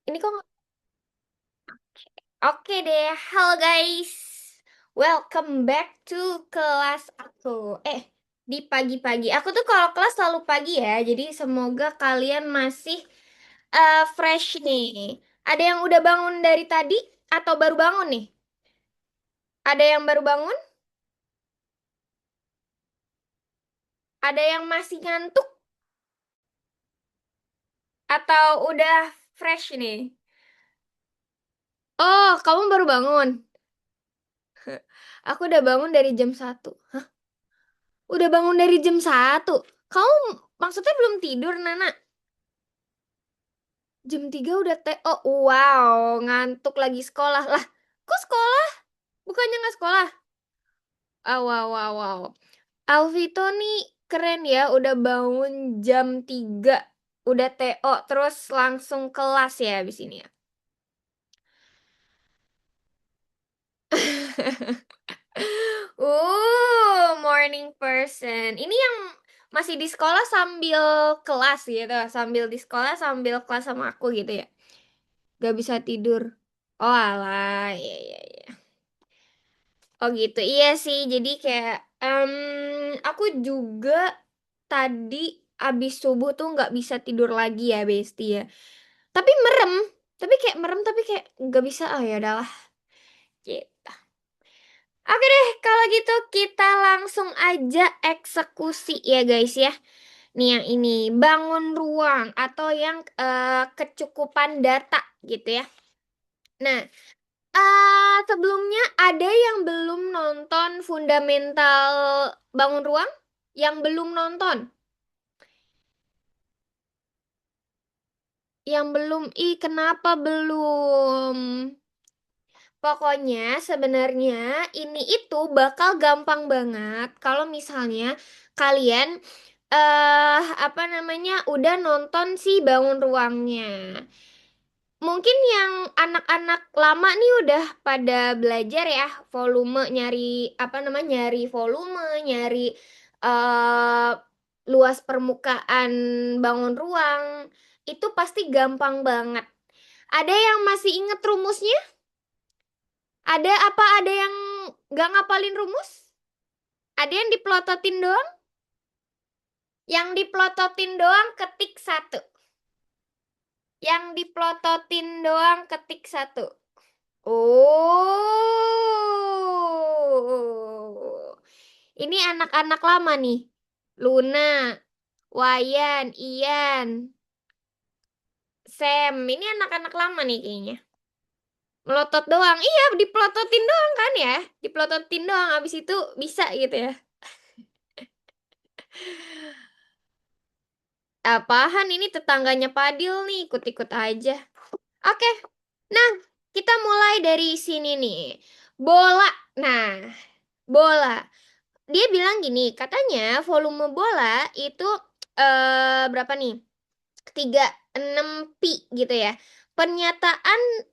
Ini kok oke deh. Halo guys. Welcome back to kelas aku. Di pagi-pagi. Aku tuh kalau kelas selalu pagi ya. Jadi semoga kalian masih fresh nih. Ada yang udah bangun dari tadi atau baru bangun nih? Ada yang baru bangun? Ada yang masih ngantuk atau udah fresh nih? Oh, kamu baru bangun. Aku udah bangun dari jam 1. Udah bangun dari jam 1. Kamu maksudnya belum tidur, Nana? Jam 3 udah TO. Wow, ngantuk lagi sekolah. Lah, kok sekolah? Bukannya nggak sekolah? Ah, wow, wow, wow. Alvito nih keren ya, udah bangun jam 3. Udah TO, terus langsung kelas ya abis ini ya. Morning person. Ini yang masih di sekolah sambil kelas gitu. Sambil di sekolah sambil kelas sama aku gitu ya. Gak bisa tidur. Oh alah, iya, iya, iya. Oh gitu, iya sih. Jadi kayak aku juga tadi abis subuh tuh nggak bisa tidur lagi ya, Besti ya. Tapi merem, tapi kayak nggak bisa. Oh ya udahlah. Gitu. Oke deh, kalau gitu kita langsung aja eksekusi ya guys ya. Nih yang ini bangun ruang atau yang kecukupan data gitu ya. Nah, sebelumnya ada yang belum nonton Fundamental Bangun Ruang? Yang belum nonton? Yang belum? Ih, kenapa belum? Pokoknya sebenarnya ini itu bakal gampang banget kalau misalnya kalian apa namanya udah nonton si Bangun Ruangnya. Mungkin yang anak-anak lama nih udah pada belajar ya volume nyari apa namanya nyari volume nyari eh luas permukaan bangun ruang itu pasti gampang banget. Ada yang masih inget rumusnya? Ada apa ada yang gak ngapalin rumus? Ada yang diplototin doang? Yang diplototin doang ketik satu. Yang diplototin doang ketik satu. Oh, ini anak-anak lama nih. Luna, Wayan, Ian, Sam. Ini anak-anak lama nih kayaknya. Melotot doang. Iya, dipelototin doang kan ya? Dipelototin doang. Abis itu bisa gitu ya. Apaan ini tetangganya Padil nih. Ikut-ikut aja. Oke, nah kita mulai dari sini nih. Bola. Nah, bola. Dia bilang gini, katanya volume bola itu berapa nih? 36 pi gitu ya. Pernyataan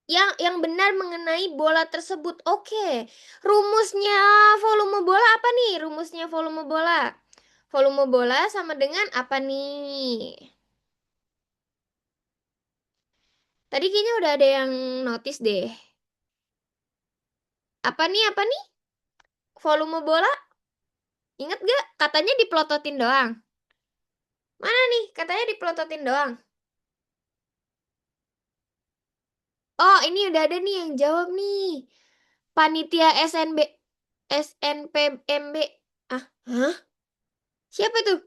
yang benar mengenai bola tersebut. Oke. Rumusnya volume bola apa nih? Rumusnya volume bola. Volume bola sama dengan apa nih? Tadi kayaknya udah ada yang notice deh. Apa nih? Apa nih? Volume bola? Ingat gak? Katanya dipelototin doang. Mana nih? Katanya dipelototin doang. Oh, ini udah ada nih yang jawab nih. Panitia SNPMB. Ah, hah? Siapa tuh?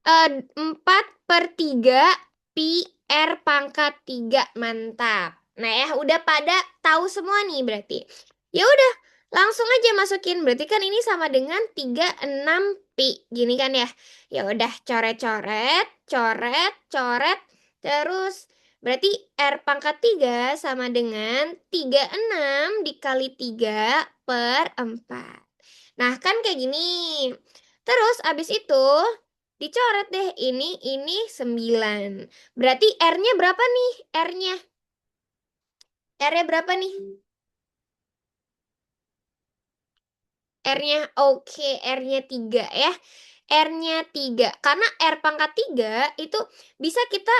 4/3 pi R pangkat 3. Mantap. Nah ya, udah pada tahu semua nih berarti. Ya udah, langsung aja masukin. Berarti kan ini sama dengan 36 pi. Gini kan ya. Ya udah, coret-coret, coret, coret. Terus berarti R pangkat 3 sama dengan 36 dikali 3/4. Nah, kan kayak gini. Terus abis itu dicoret deh ini 9. Berarti R-nya berapa nih? R-nya. R-nya berapa nih? R-nya oke, R-nya 3 ya. R-nya 3. Karena R pangkat 3 itu bisa kita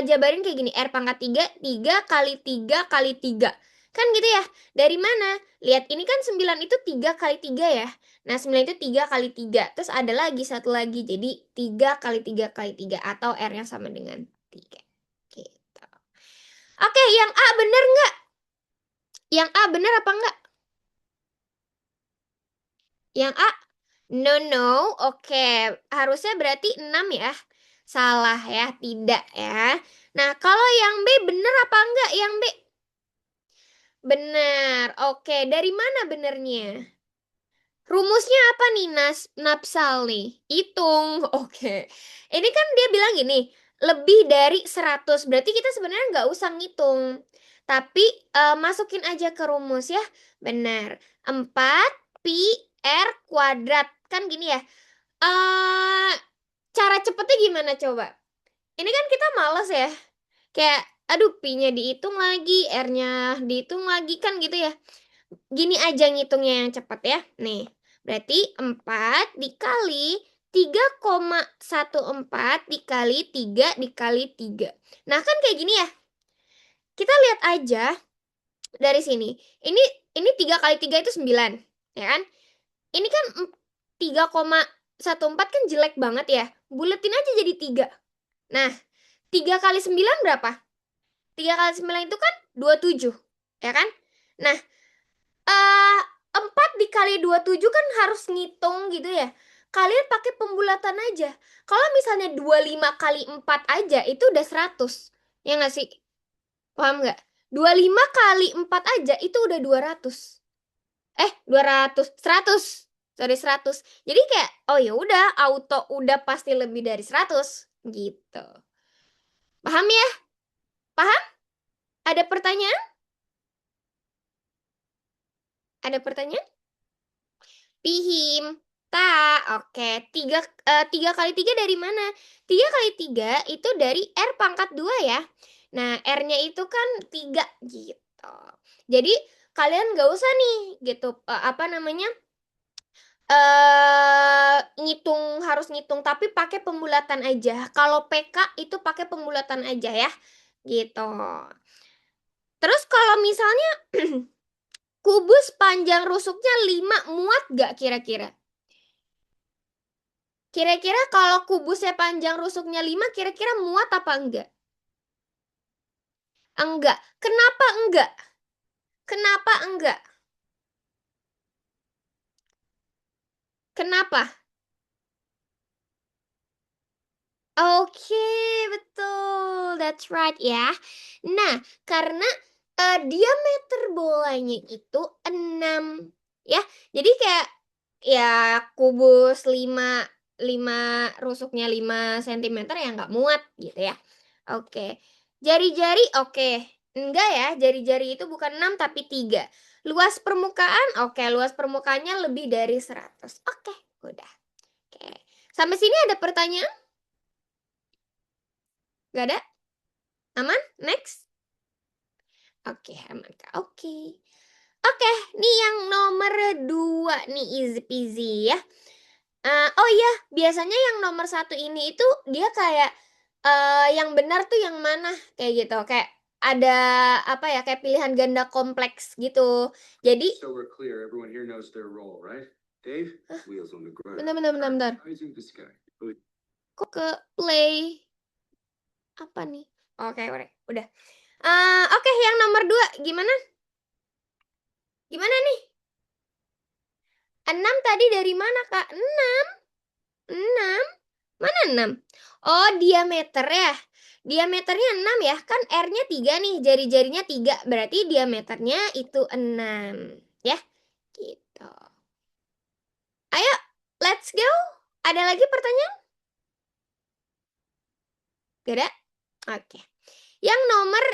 jabarin kayak gini, R pangkat 3, 3 kali 3 kali 3. Kan gitu ya. Dari mana? Lihat, ini kan 9 itu 3 kali 3 ya. Nah, 9 itu 3 kali 3. Terus ada lagi satu lagi. Jadi 3 kali 3 kali 3 atau R-nya sama dengan 3. Gitu. Oke, yang A bener nggak? Yang A bener apa nggak? Yang A? No, no. Oke, harusnya berarti 6 ya. Salah ya, tidak ya. Nah, kalau yang B bener apa enggak yang B? Bener. Oke, dari mana benernya? Rumusnya apa nih, Napsal nih? Hitung. Oke. Ini kan dia bilang gini, lebih dari 100. Berarti kita sebenarnya nggak usah ngitung. Tapi masukin aja ke rumus ya. Benar. 4 pi r kuadrat. Kan gini ya. eh Cara cepetnya gimana coba? Ini kan kita males ya. Kayak, aduh, pi-nya dihitung lagi, R-nya dihitung lagi, kan gitu ya. Gini aja ngitungnya yang cepat ya. Nih, berarti 4 dikali 3,14 dikali 3 dikali 3. Nah, kan kayak gini ya. Kita lihat aja dari sini. Ini 3 kali 3 itu 9, ya kan? Ini kan 3,14 kan jelek banget ya. Buletin aja jadi 3. Nah, 3 kali 9 berapa? 3 kali 9 itu kan 27, ya kan? Nah, eh 4 dikali 27 kan harus ngitung gitu ya. Kalian pakai pembulatan aja. Kalau misalnya 25 kali 4 aja itu udah 100. Ya nggak sih? Paham nggak? 25 kali 4 aja itu udah 200. 200, 100. Sorry, 100. Jadi kayak, oh ya udah, auto udah pasti lebih dari 100 gitu. Paham ya? Paham? Ada pertanyaan? Ada pertanyaan? Pihim. Tak, oke. 3 kali 3 dari mana? 3 kali 3 itu dari R pangkat 2 ya. Nah, R-nya itu kan 3 gitu. Jadi, kalian gak usah nih gitu, apa namanya, harus ngitung, tapi pakai pembulatan aja. Kalau PK itu pakai pembulatan aja ya. Gitu. Terus kalau misalnya kubus panjang rusuknya 5 muat gak kira-kira? Kira-kira kalau kubusnya panjang rusuknya 5, kira-kira muat apa enggak? Enggak. Kenapa enggak? Kenapa enggak? Kenapa? Oke, betul. That's right ya. Nah, karena diameter bolanya itu 6 ya. Jadi kayak ya kubus 5 rusuknya 5 cm ya nggak muat gitu ya. Oke. Jari-jari oke. Enggak ya, jari-jari itu bukan 6 tapi 3. Luas permukaan, oke, luas permukaannya lebih dari 100. Oke, udah. Oke. Sampai sini ada pertanyaan? Gak ada? Aman? Next. Oke, aman Kak. Oke. Oke, nih yang nomor 2 nih, easy peasy ya. Oh iya, biasanya yang nomor 1 ini itu dia kayak yang benar tuh yang mana kayak gitu. Kayak ada apa ya, kayak pilihan ganda kompleks gitu. Jadi So we're clear, everyone here knows their role, right? Dave, wheels on the ground. bentar. Rising the sky. Kok ke play apa nih? Oke, udah. Oke, yang nomor 2 gimana? Gimana nih? 6 tadi dari mana, Kak? 6. 6. Mana 6? Oh, diameter ya. Diameternya 6 ya. Kan R-nya 3 nih, jari-jarinya 3. Berarti diameternya itu 6. Ya, gitu. Ayo, let's go. Ada lagi pertanyaan? Gak ada? Oke. Yang nomor,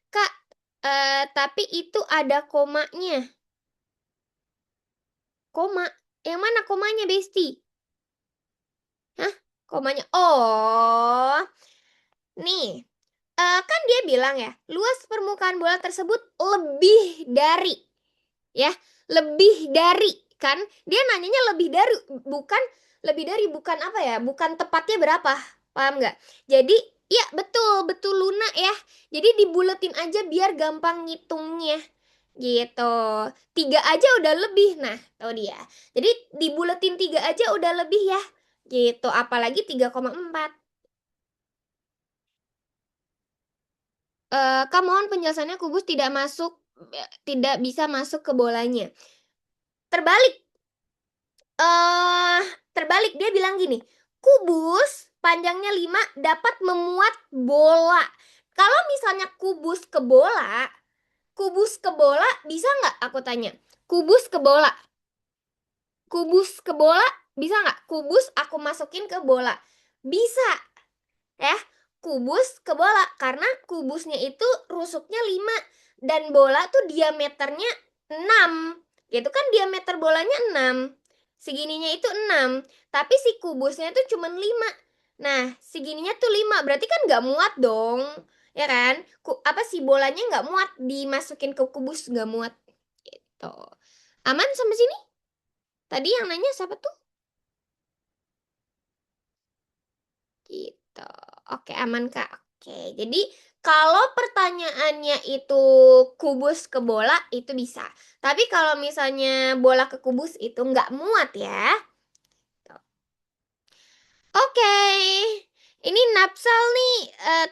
Kak, tapi itu ada komanya. Koma. Yang mana komanya, Besti? Hah? Komanya. Oh. Nih. Kan dia bilang ya, luas permukaan bola tersebut lebih dari, ya, lebih dari, kan? Dia nanyanya lebih dari, bukan apa ya? Bukan tepatnya berapa, paham nggak? Jadi Iya, betul, betul lunak ya. Jadi dibuletin aja biar gampang ngitungnya. Gitu. Tiga aja udah lebih. Nah, tahu dia. Jadi dibuletin tiga aja udah lebih ya. Gitu. Apalagi 3,4. Kak mohon penjelasannya kubus tidak bisa masuk ke bolanya. Terbalik. eh Terbalik dia bilang gini, kubus panjangnya 5 dapat memuat bola. Kalau misalnya kubus ke bola bisa nggak? Aku tanya. Kubus ke bola, kubus ke bola bisa nggak? Kubus aku masukin ke bola. Bisa ya, kubus ke bola karena kubusnya itu rusuknya 5 dan bola tuh diameternya 6. Gitu kan diameter bolanya 6. Segininya itu 6, tapi si kubusnya itu cuma 5. Nah, segininya tuh 5, berarti kan nggak muat dong. Ya kan? Apa si bolanya nggak muat dimasukin ke kubus nggak muat gitu. Aman sampai sini? Tadi yang nanya siapa tuh? Gitu. Oke, aman Kak. Oke, jadi kalau pertanyaannya itu kubus ke bola itu bisa. Tapi kalau misalnya bola ke kubus itu nggak muat ya. Oke, ini Napsal nih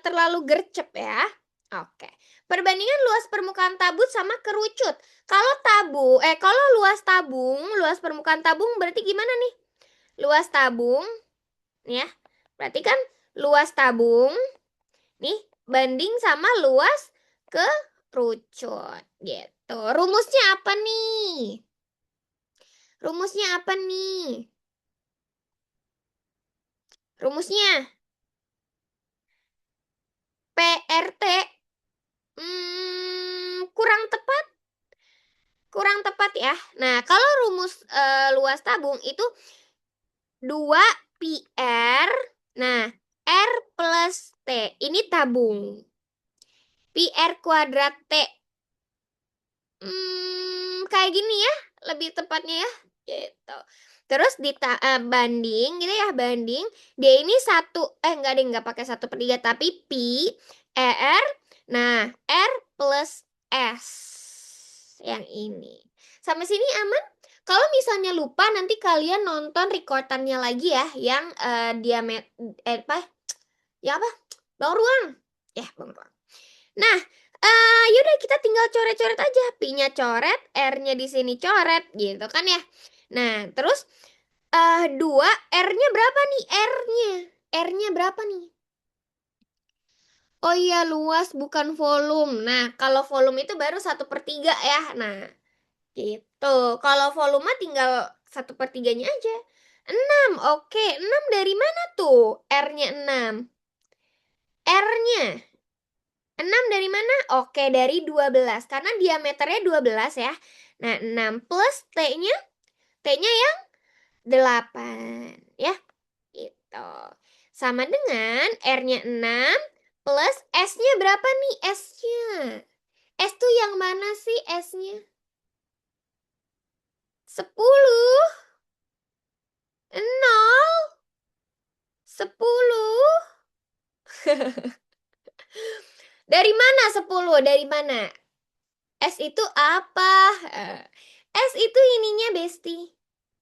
terlalu gercep ya. Oke, perbandingan luas permukaan tabut sama kerucut. Kalau luas permukaan tabung berarti gimana nih? Luas tabung, ya. Berarti kan luas tabung nih banding sama luas kerucut gitu. Rumusnya apa nih? Rumusnya apa nih? Rumusnya PRT. Kurang tepat, kurang tepat ya. Nah, kalau rumus luas tabung itu 2 pi r. Nah, R plus T. Ini tabung. Pi R kuadrat T. Kayak gini ya, lebih tepatnya ya. Gitu. Terus banding gitu ya, banding. Dia ini enggak deh, enggak pakai 1/3, tapi pi R. Nah, R plus S. Yang ini. Sampai sini aman? Kalau misalnya lupa nanti kalian nonton recordannya lagi ya, yang diameter apa? Ya apa? Bang Ruang. Ya, Bang Ruang. Nah, yaudah kita tinggal coret-coret aja. Pi-nya coret, R-nya di sini coret, gitu kan ya. Nah, terus 2, R-nya berapa nih? R-nya. R-nya berapa nih? Oh iya, luas bukan volume. Nah, kalau volume itu baru 1/3 ya. Nah, gitu. Kalau volume tinggal 1/3-nya aja. 6, oke. 6 dari mana tuh? R-nya 6. R-nya 6 dari mana? Oke, dari 12. Karena diameternya 12 ya. Nah, 6 plus T-nya. T-nya yang 8. Ya, gitu. Sama dengan R-nya 6 plus S-nya berapa nih? S-nya. S tuh yang mana sih S-nya? 10. 0. 10. Dari mana 10? Dari mana? S itu apa? Eh, S itu ininya Besti.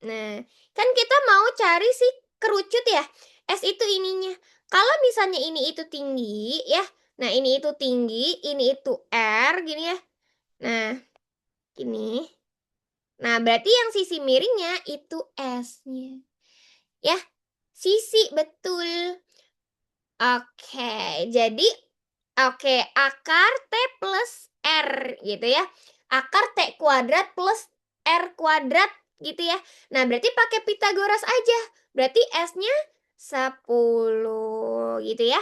Nah, kan kita mau cari si kerucut ya. S itu ininya. Kalau misalnya ini itu tinggi ya. Nah, ini itu tinggi, ini itu R gini ya. Nah, gini. Nah, berarti yang sisi miringnya itu S-nya. Ya, sisi betul. Oke, jadi akar T plus R gitu ya. Akar T kuadrat plus R kuadrat gitu ya. Nah, berarti pakai Pitagoras aja. Berarti S-nya 10 gitu ya.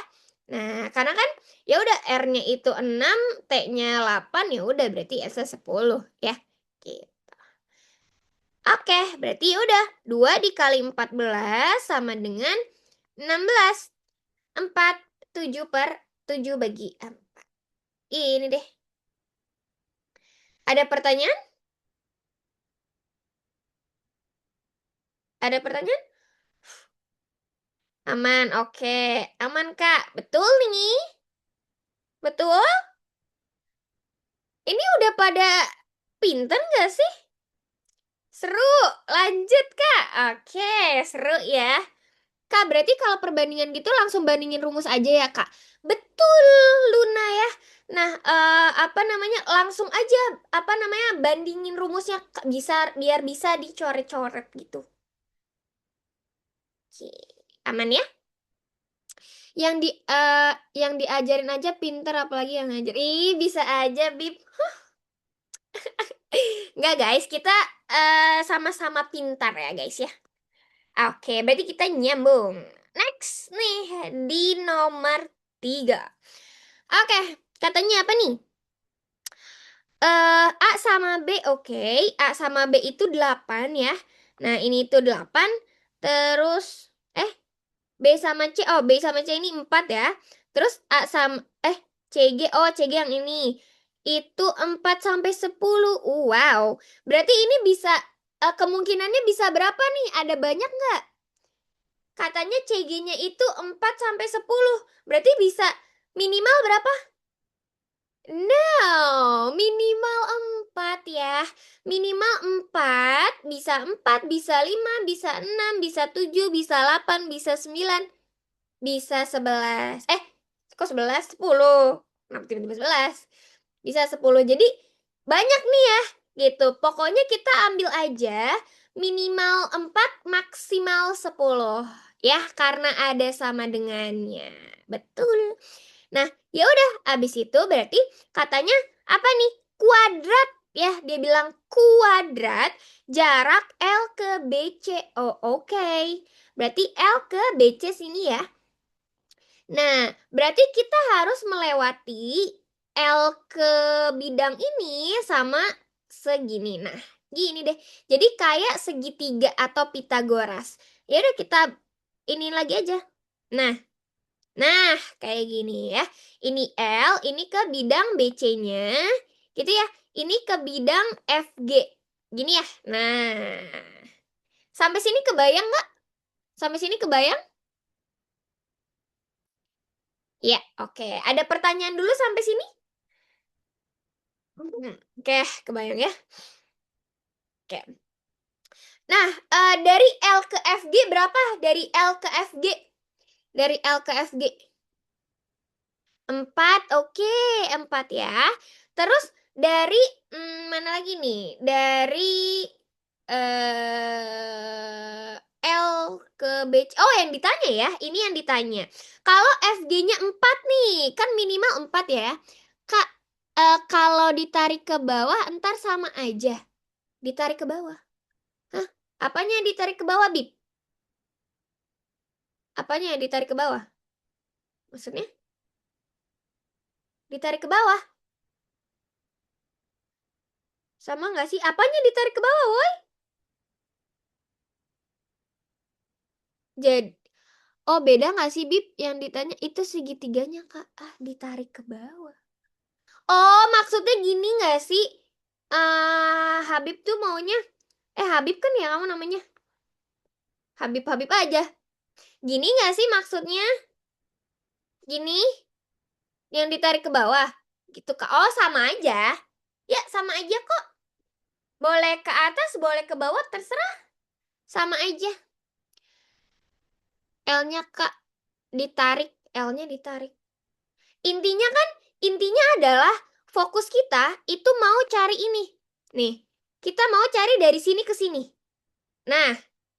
Nah, karena kan ya udah R-nya itu 6, T-nya 8, ya udah berarti S-nya 10 ya. Gitu. Oke, berarti ya udah 2 dikali 14 sama dengan 16. 4, 7/7 bagi 4. Ini deh. Ada pertanyaan? Ada pertanyaan? Aman, oke. Aman, Kak. Betul nih. Betul? Ini udah pada pinter nggak sih? Seru. Lanjut, Kak. Oke, seru ya. Kak, berarti kalau perbandingan gitu langsung bandingin rumus aja ya, Kak? Betul, Luna ya. Nah, apa namanya? Langsung aja, apa namanya? Bandingin rumusnya Kak, bisa biar bisa dicoret-coret gitu. Oke. Aman ya? Yang diajarin aja pinter apalagi yang ngajar. Ih, bisa aja, Bib. Nggak, guys, kita sama-sama pintar ya, guys ya. Oke, berarti kita nyambung. Next nih di nomor 3. Oke, katanya apa nih? A sama B, oke. A sama B itu 8 ya. Nah, ini itu 8. Terus, B sama C, oh B sama C ini 4 ya. Terus A sama, CG, oh CG yang ini. Itu 4 sampai 10. Wow, berarti ini bisa, kemungkinannya bisa berapa nih? Ada banyak nggak? Katanya CG-nya itu 4 sampai 10. Berarti bisa minimal berapa? No, minimal 4 ya. Minimal 4, bisa 5, bisa 6, bisa 7, bisa 8, bisa 9, bisa 11. Kok 11? 10. Kenapa tiba-tiba 11? Bisa 10. Jadi banyak nih ya, gitu. Pokoknya kita ambil aja minimal 4, maksimal 10. Ya, karena ada sama dengannya. Betul. Nah, ya udah, abis itu berarti katanya apa nih? Kuadrat ya, dia bilang kuadrat jarak L ke BC. Oh, oke. Berarti L ke BC sini ya. Nah, berarti kita harus melewati L ke bidang ini sama segini. Nah, gini deh. Jadi kayak segitiga atau Pitagoras. Ya udah kita ini lagi aja. Nah, kayak gini ya. Ini L, ini ke bidang BC-nya. Gitu ya. Ini ke bidang FG. Gini ya. Nah, sampai sini kebayang nggak? Sampai sini kebayang? Ya, oke. Ada pertanyaan dulu sampai sini? Oke, kebayang ya. Oke. Nah, dari L ke FG berapa? Dari L ke FG. Dari L ke FG. 4, oke, 4 ya. Terus dari mana lagi nih? Dari L ke B. Oh, yang ditanya ya. Ini yang ditanya. Kalau FG-nya 4 nih, kan minimal 4 ya. Kak, kalau ditarik ke bawah entar sama aja. Ditarik ke bawah. Hah? Apanya yang ditarik ke bawah, Bib? Apanya yang ditarik ke bawah? Maksudnya? Ditarik ke bawah. Sama nggak sih? Apanya ditarik ke bawah, woi? Jadi, oh beda nggak sih, Bib? Yang ditanya itu segitiganya, Kak. Ah, ditarik ke bawah. Oh, maksudnya gini nggak sih? Habib tuh maunya, Habib kan ya kamu namanya? Habib-Habib aja. Gini nggak sih maksudnya? Gini, yang ditarik ke bawah. Gitu, Kak. Oh, sama aja. Ya, sama aja kok. Boleh ke atas, boleh ke bawah, terserah. Sama aja. L-nya, Kak, ditarik. L-nya ditarik. Intinya kan, intinya adalah fokus kita itu mau cari ini. Nih, kita mau cari dari sini ke sini. Nah,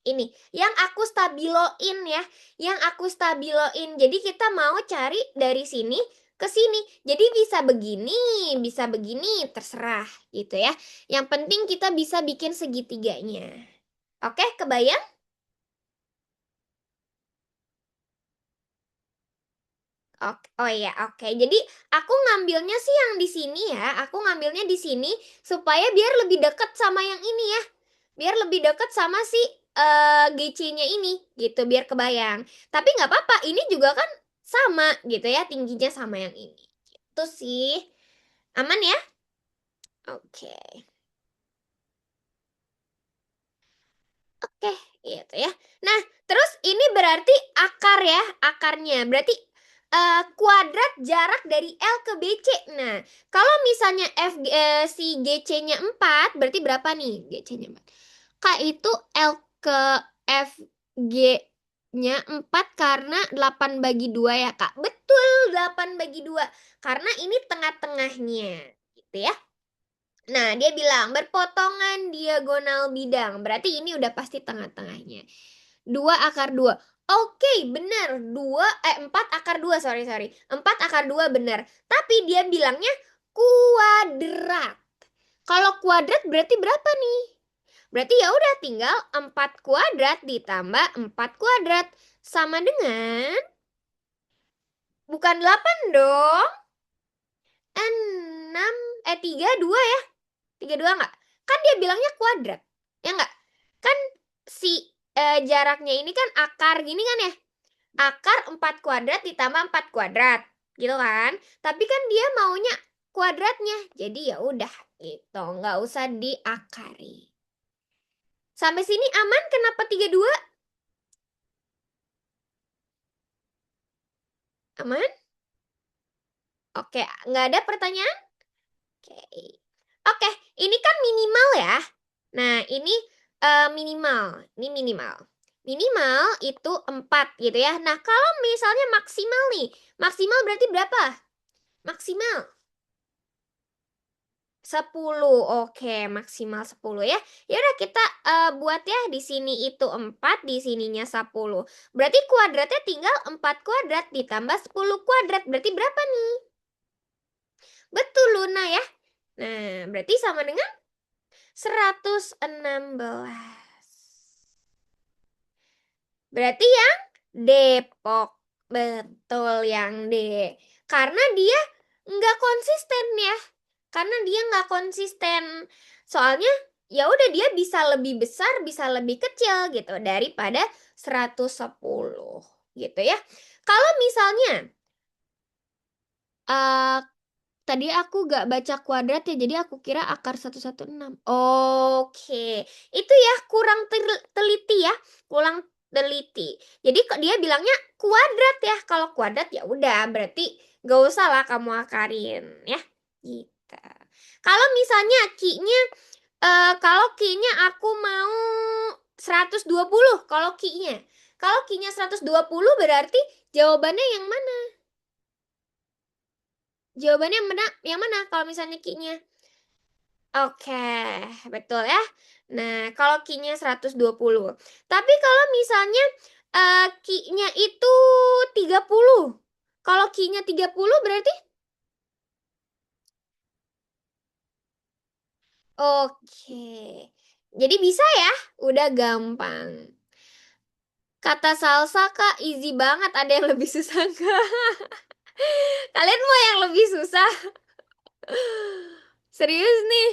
ini yang aku stabiloin ya, yang aku stabiloin. Jadi kita mau cari dari sini ke sini. Jadi bisa begini, terserah gitu ya. Yang penting kita bisa bikin segitiganya. Oke, kebayang? Oke, oh iya, oke. Jadi aku ngambilnya sih yang di sini ya. Aku ngambilnya di sini supaya biar lebih dekat sama yang ini ya. Biar lebih dekat sama si GC-nya ini gitu, biar kebayang. Tapi nggak apa-apa, ini juga kan sama gitu ya, tingginya sama yang ini. Itu sih. Aman ya? Oke. Oke, Gitu ya. Nah, terus ini berarti akar ya, akarnya. Berarti kuadrat jarak dari L ke BC. Nah, kalau misalnya si GC-nya 4, berarti berapa nih GC-nya 4? Kak, itu L ke FG-nya 4 karena 8 bagi 2 ya, Kak. Betul, 8 bagi 2. Karena ini tengah-tengahnya. Gitu ya. Nah, dia bilang berpotongan diagonal bidang. Berarti ini udah pasti tengah-tengahnya. 2 akar 2. Oke, benar. 4 akar 2, sorry. 4 akar 2 benar. Tapi dia bilangnya kuadrat. Kalau kuadrat berarti berapa nih? Berarti ya udah tinggal 4 kuadrat ditambah 4 kuadrat. Sama dengan, bukan 8 dong. 6, 32 ya. 32 nggak? Kan dia bilangnya kuadrat. Ya nggak? Kan si jaraknya ini kan akar gini kan ya. Akar 4 kuadrat ditambah 4 kuadrat. Gitu kan? Tapi kan dia maunya kuadratnya. Jadi ya udah gitu. Nggak usah diakari. Sampai sini aman? Kenapa 32? Aman? Oke, nggak ada pertanyaan? Oke. Oke, ini kan minimal ya. Nah, ini minimal. Ini minimal. Minimal itu 4 gitu ya. Nah, kalau misalnya maksimal nih. Maksimal berarti berapa? Maksimal 10. Oke, maksimal 10 ya. Ya udah kita buat ya di sini itu 4, di sininya 10. Berarti kuadratnya tinggal 4 kuadrat ditambah 10 kuadrat. Berarti berapa nih? Betul, Luna ya. Nah, berarti sama dengan 116. Berarti yang Depok. Betul yang D. Karena dia nggak konsisten ya. Karena dia nggak konsisten. Soalnya ya udah dia bisa lebih besar, bisa lebih kecil gitu daripada 110 gitu ya. Kalau misalnya eh tadi aku gak baca kuadrat ya, jadi aku kira akar 116. Oke, itu ya kurang teliti ya, kurang teliti. Jadi kok dia bilangnya kuadrat ya. Kalau kuadrat ya udah berarti gak usah lah kamu akarin ya. Gitu. Kalau misalnya kalau ki-nya aku mau 120 kalau ki-nya. Kalau ki-nya 120 berarti jawabannya yang mana? Jawabannya yang mana kalau misalnya ki-nya? Oke, betul ya. Nah, kalau ki-nya 120. Tapi kalau misalnya ki-nya itu 30. Kalau ki-nya 30 berarti oke. Jadi bisa ya? Udah gampang. Kata salsa Kak, easy banget. Ada yang lebih susah nggak? Kalian mau yang lebih susah? Serius nih?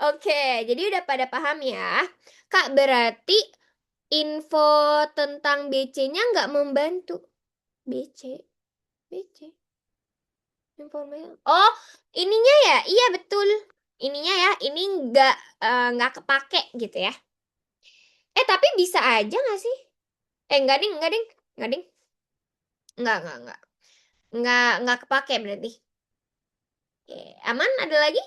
Oke, jadi udah pada paham ya. Kak, berarti info tentang BC-nya nggak membantu. BC, BC, informasi. Oh, ininya ya? Iya betul. Ininya ya, ini nggak kepake gitu ya. Tapi bisa aja nggak sih? Nggak ding, nggak ding, nggak ding. Nggak. Nggak kepake berarti. Oke, aman? Ada lagi?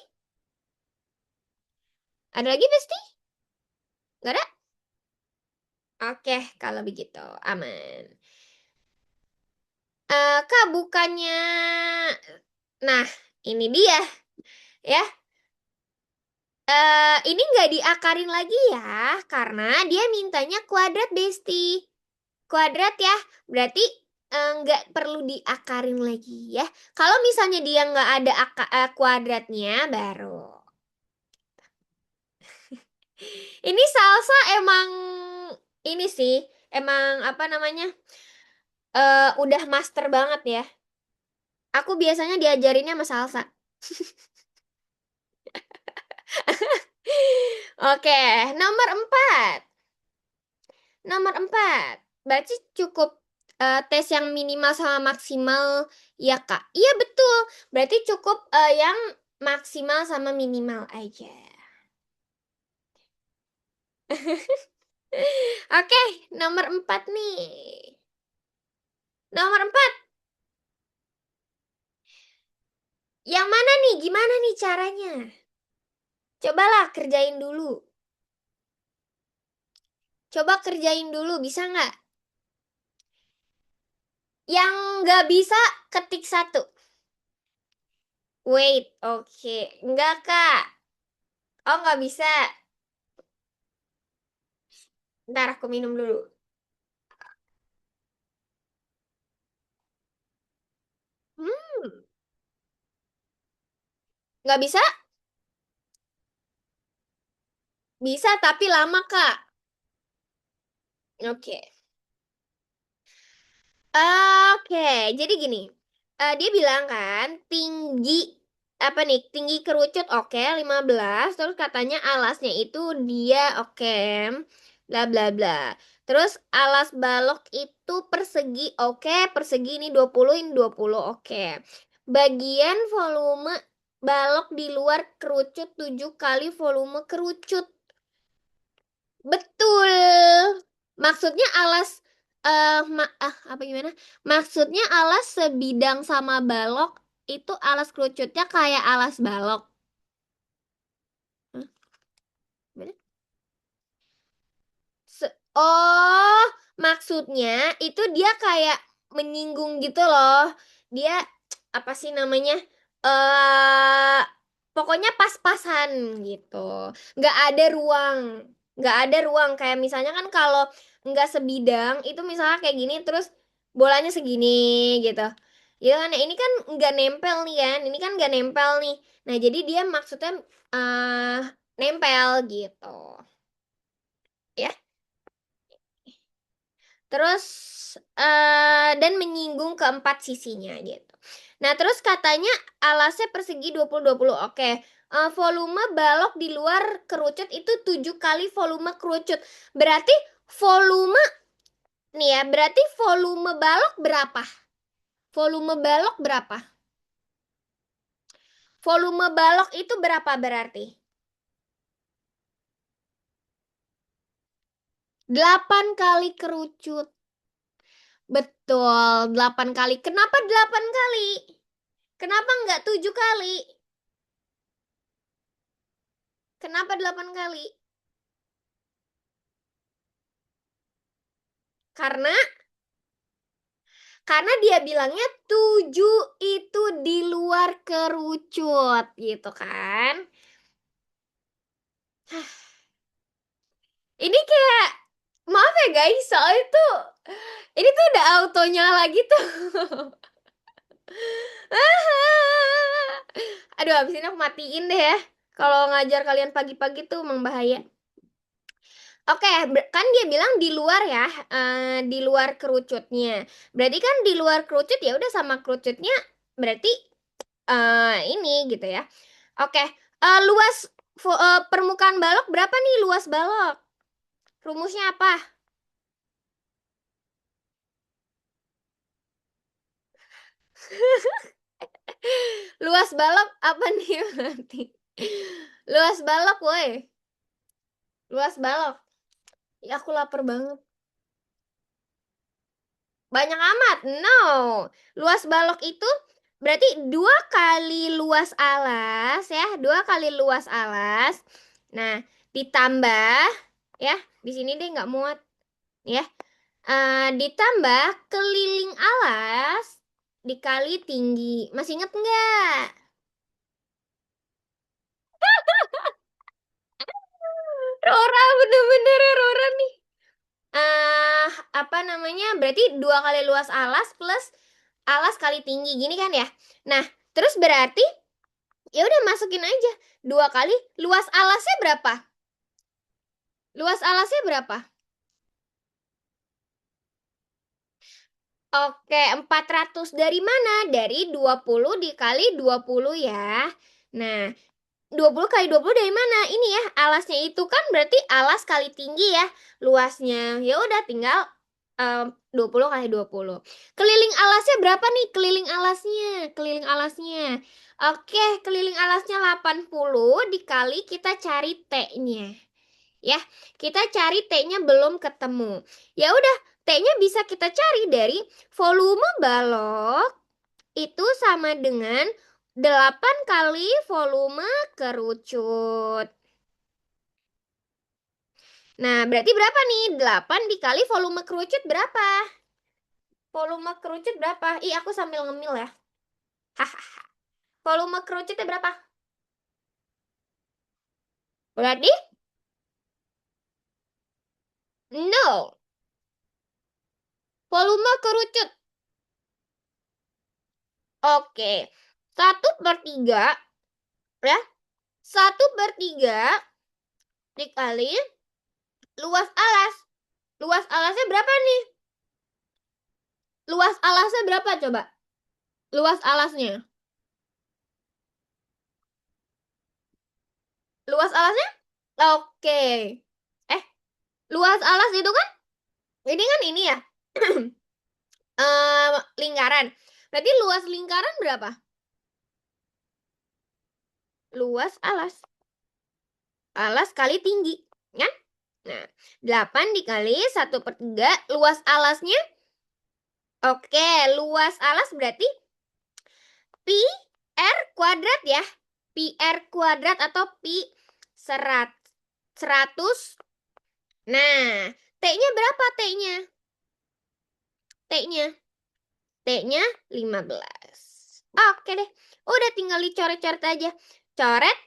Ada lagi pasti? Nggak ada? Oke, kalau begitu aman. Kak, bukannya... Nah, ini dia ya. Ini nggak diakarin lagi ya, karena dia mintanya kuadrat, Besti. Kuadrat ya, berarti nggak perlu diakarin lagi ya. Kalau misalnya dia nggak ada kuadratnya, baru. Ini salsa emang ini sih, emang apa namanya, udah master banget ya. Aku biasanya diajarinnya sama salsa. Oke, nomor 4. Nomor 4. Berarti cukup tes yang minimal sama maksimal ya, Kak? Iya, betul. Berarti cukup yang maksimal sama minimal aja. Oke, nomor 4 nih. Nomor 4. Yang mana nih? Gimana nih caranya? Cobalah kerjain dulu. Coba kerjain dulu, bisa nggak? Yang nggak bisa, ketik satu. Wait, oke. Nggak, Kak. Oh, nggak bisa. Ntar aku minum dulu. Hmm, nggak bisa? Bisa, tapi lama, Kak. Oke. Oke, jadi gini. Dia bilang kan, tinggi, apa nih, tinggi kerucut oke 15. Terus katanya alasnya itu dia oke, bla bla bla. Terus alas balok itu persegi oke, persegi ini 20, ini 20 oke. Bagian volume balok di luar kerucut 7 kali volume kerucut. Betul. Maksudnya alas apa gimana? Maksudnya alas sebidang sama balok itu alas kerucutnya kayak alas balok. Hah? Gimana? Oh, maksudnya itu dia kayak menyinggung gitu loh. Dia apa sih namanya? Eh, pokoknya pas-pasan gitu. Nggak ada ruang. Nggak ada ruang. Kayak misalnya kan kalau nggak sebidang, itu misalnya kayak gini, terus bolanya segini gitu. Ya kan, nah ini kan nggak nempel nih kan. Ini kan nggak nempel nih. Nah, jadi dia maksudnya eh nempel gitu. Ya. Terus dan menyinggung keempat sisinya gitu. Nah, terus katanya alasnya persegi 20-20. Oke. Volume balok di luar kerucut itu 7 kali volume kerucut. Berarti volume nih ya, berarti volume balok berapa? Volume balok berapa? Volume balok itu berapa berarti? 8 kali kerucut. Betul, 8 kali. Kenapa 8 kali? Kenapa nggak 7 kali? Kenapa 8 kali? Karena dia bilangnya 7 itu di luar kerucut gitu kan. Ini kayak maaf ya guys, soalnya tuh ini tuh udah auto nyala gitu. Aduh, abis ini aku matiin deh ya. Kalau ngajar kalian pagi-pagi tuh emang bahaya. Oke, kan dia bilang di luar ya, di luar kerucutnya. Berarti kan di luar kerucut ya udah sama kerucutnya berarti ini gitu ya. Oke, luas permukaan balok berapa nih luas balok? Rumusnya apa? Luas balok apa nih berarti? Luas balok, woi. Luas balok. Ya aku lapar banget. Banyak amat. No. Luas balok itu berarti 2 kali luas alas ya, 2 kali luas alas. Nah, ditambah ya, di sini deh nggak muat ya. Ditambah keliling alas dikali tinggi. Masih inget nggak? Rora, bener-bener ya Rora nih. Apa namanya? Berarti 2 kali luas alas plus alas kali tinggi gini kan ya. Nah, terus berarti ya udah masukin aja 2 kali luas alasnya berapa? Luas alasnya berapa? Oke, 400 dari mana? Dari 20 dikali 20 ya. Nah, 20 kali 20 dari mana? Ini ya, alasnya itu kan berarti alas kali tinggi ya, luasnya. Ya udah tinggal 20 kali 20. Keliling alasnya berapa nih? Keliling alasnya, keliling alasnya. Oke, keliling alasnya 80 dikali kita cari T-nya. Ya, kita cari T-nya belum ketemu. Ya udah, T-nya bisa kita cari dari volume balok itu sama dengan 8 kali volume kerucut. Nah, berarti berapa nih? 8 dikali volume kerucut berapa? Volume kerucut berapa? Ih, aku sambil ngemil ya. Hahaha. Volume kerucutnya berapa? Berarti nol. Volume kerucut. Oke. 1/3 ya. 1/3 dikali luas alas. Luas alasnya berapa nih? Luas alasnya berapa coba? Luas alasnya. Luas alasnya? Oke. Eh, luas alas itu kan? Ini kan ini ya. Lingkaran. Berarti luas lingkaran berapa? Luas alas. Alas kali tinggi. Kan? Nah, 8 dikali 1/3 luas alasnya. Oke, luas alas berarti pi r kuadrat ya. Pi r kuadrat atau pi 100. Nah, T-nya berapa T-nya? T-nya. T-nya 15. Oke deh. Udah tinggal dicoret-coret aja. Coret.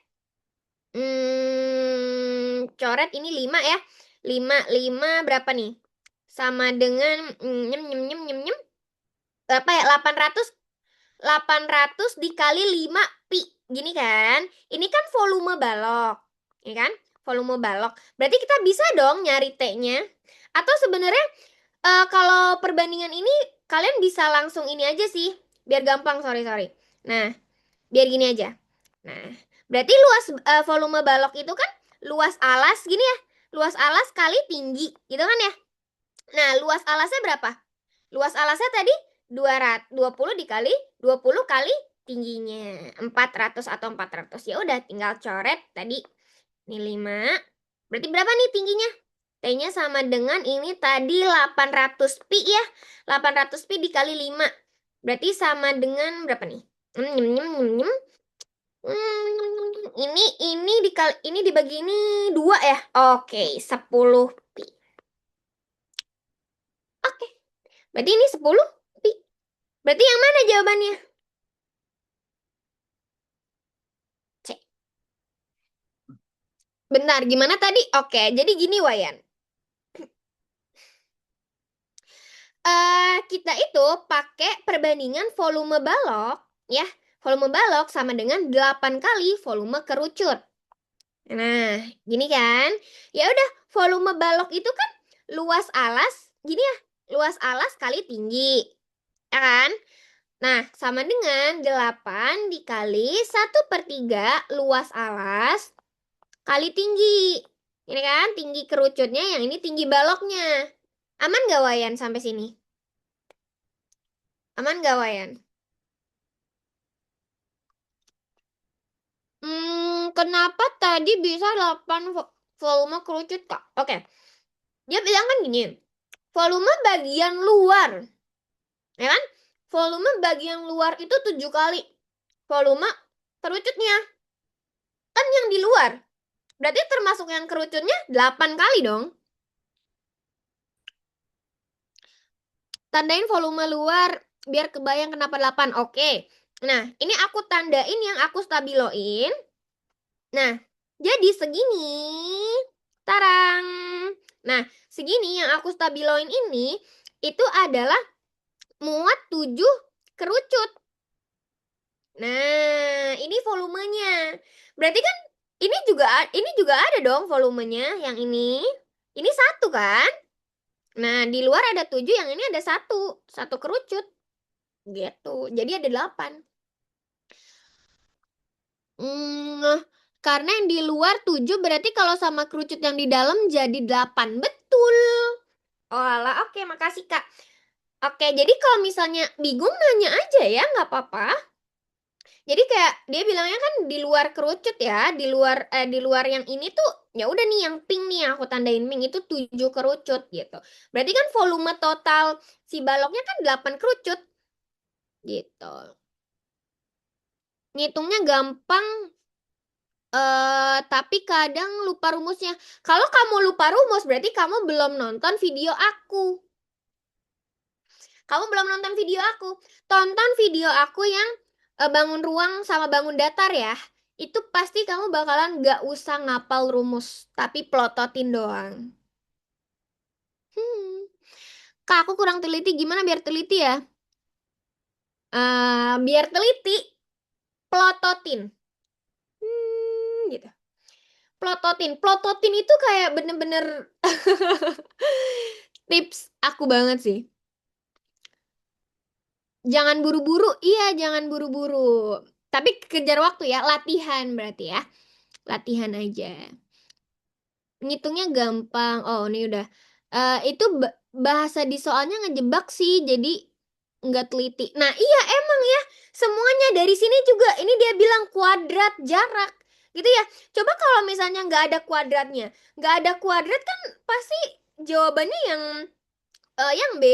Coret ini 5 ya. 5 berapa nih? Sama dengan nyem nyem nyem nyem nyem. Berapa ya? 800 dikali 5 pi. Gini kan? Ini kan volume balok. Ya kan? Volume balok. Berarti kita bisa dong nyari T-nya. Atau sebenarnya kalau perbandingan ini kalian bisa langsung ini aja sih. Biar gampang, sorry. Nah, biar gini aja. Nah, berarti luas volume balok itu kan luas alas gini ya. Luas alas kali tinggi, gitu kan ya? Nah, luas alasnya berapa? Luas alasnya tadi 20 dikali 20 kali tingginya. 400 atau 400. Ya udah tinggal coret tadi. Ini 5. Berarti berapa nih tingginya? T-nya sama dengan ini tadi 800 pi ya. 800 pi dikali 5. Berarti sama dengan berapa nih? Ini dibagi ini 2 ya. Oke, 10 pi. Oke. Berarti ini 10 pi. Berarti yang mana jawabannya? C. Benar, gimana tadi? Oke, jadi gini Wayan. Kita itu pakai perbandingan volume balok ya. Volume balok sama dengan 8 kali volume kerucut. Nah, gini kan? Ya udah, volume balok itu kan luas alas, gini ya, luas alas kali tinggi. Ya kan? Nah, sama dengan 8 dikali 1/3 luas alas kali tinggi. Ini kan tinggi kerucutnya, yang ini tinggi baloknya. Aman gak Wayan sampai sini? Aman gak Wayan? Kenapa tadi bisa 8 volume kerucut, Kak? Oke. Dia bilang kan gini, volume bagian luar. Ya kan? Volume bagian luar itu 7 kali volume kerucutnya. Kan yang di luar. Berarti termasuk yang kerucutnya 8 kali dong. Tandain volume luar biar kebayang kenapa 8. Oke. Nah, ini aku tandain yang aku stabiloin. Nah, jadi segini. Tarang. Nah, segini yang aku stabiloin ini itu adalah muat 7 kerucut. Nah, ini volumenya. Berarti kan ini juga ada dong volumenya yang ini. Ini 1 kan? Nah, di luar ada 7, yang ini ada 1. 1 kerucut. Gitu. Jadi ada 8. Karena yang di luar 7 berarti kalau sama kerucut yang di dalam jadi 8. Betul. Oh alah, oke, makasih Kak. Oke, jadi kalau misalnya bingung nanya aja ya, nggak apa-apa. Jadi kayak dia bilangnya kan di luar kerucut ya, di luar yang ini tuh Ya udah nih yang pink nih yang aku tandain pink itu 7 kerucut gitu. Berarti kan volume total si baloknya kan 8 kerucut gitu. Ngitungnya gampang, tapi kadang lupa rumusnya. Kalau kamu lupa rumus, berarti kamu belum nonton video aku. Kamu belum nonton video aku. Tonton video aku yang bangun ruang sama bangun datar ya. Itu pasti kamu bakalan gak usah ngapal rumus, tapi plototin doang. Hmm. Kak, aku kurang teliti. Gimana biar teliti ya? Biar teliti, plototin. Gitu. Plototin. Plototin itu kayak bener-bener tips aku banget sih. Jangan buru-buru, iya jangan buru-buru. Tapi kejar waktu ya, latihan berarti ya. Latihan aja. Ngitungnya gampang. Oh, ini udah. Itu bahasa di soalnya ngejebak sih, jadi nggak teliti. Nah, iya emang ya. Semuanya dari sini juga. Ini dia bilang kuadrat jarak. Gitu ya. Coba kalau misalnya nggak ada kuadratnya. Nggak ada kuadrat kan pasti jawabannya yang B.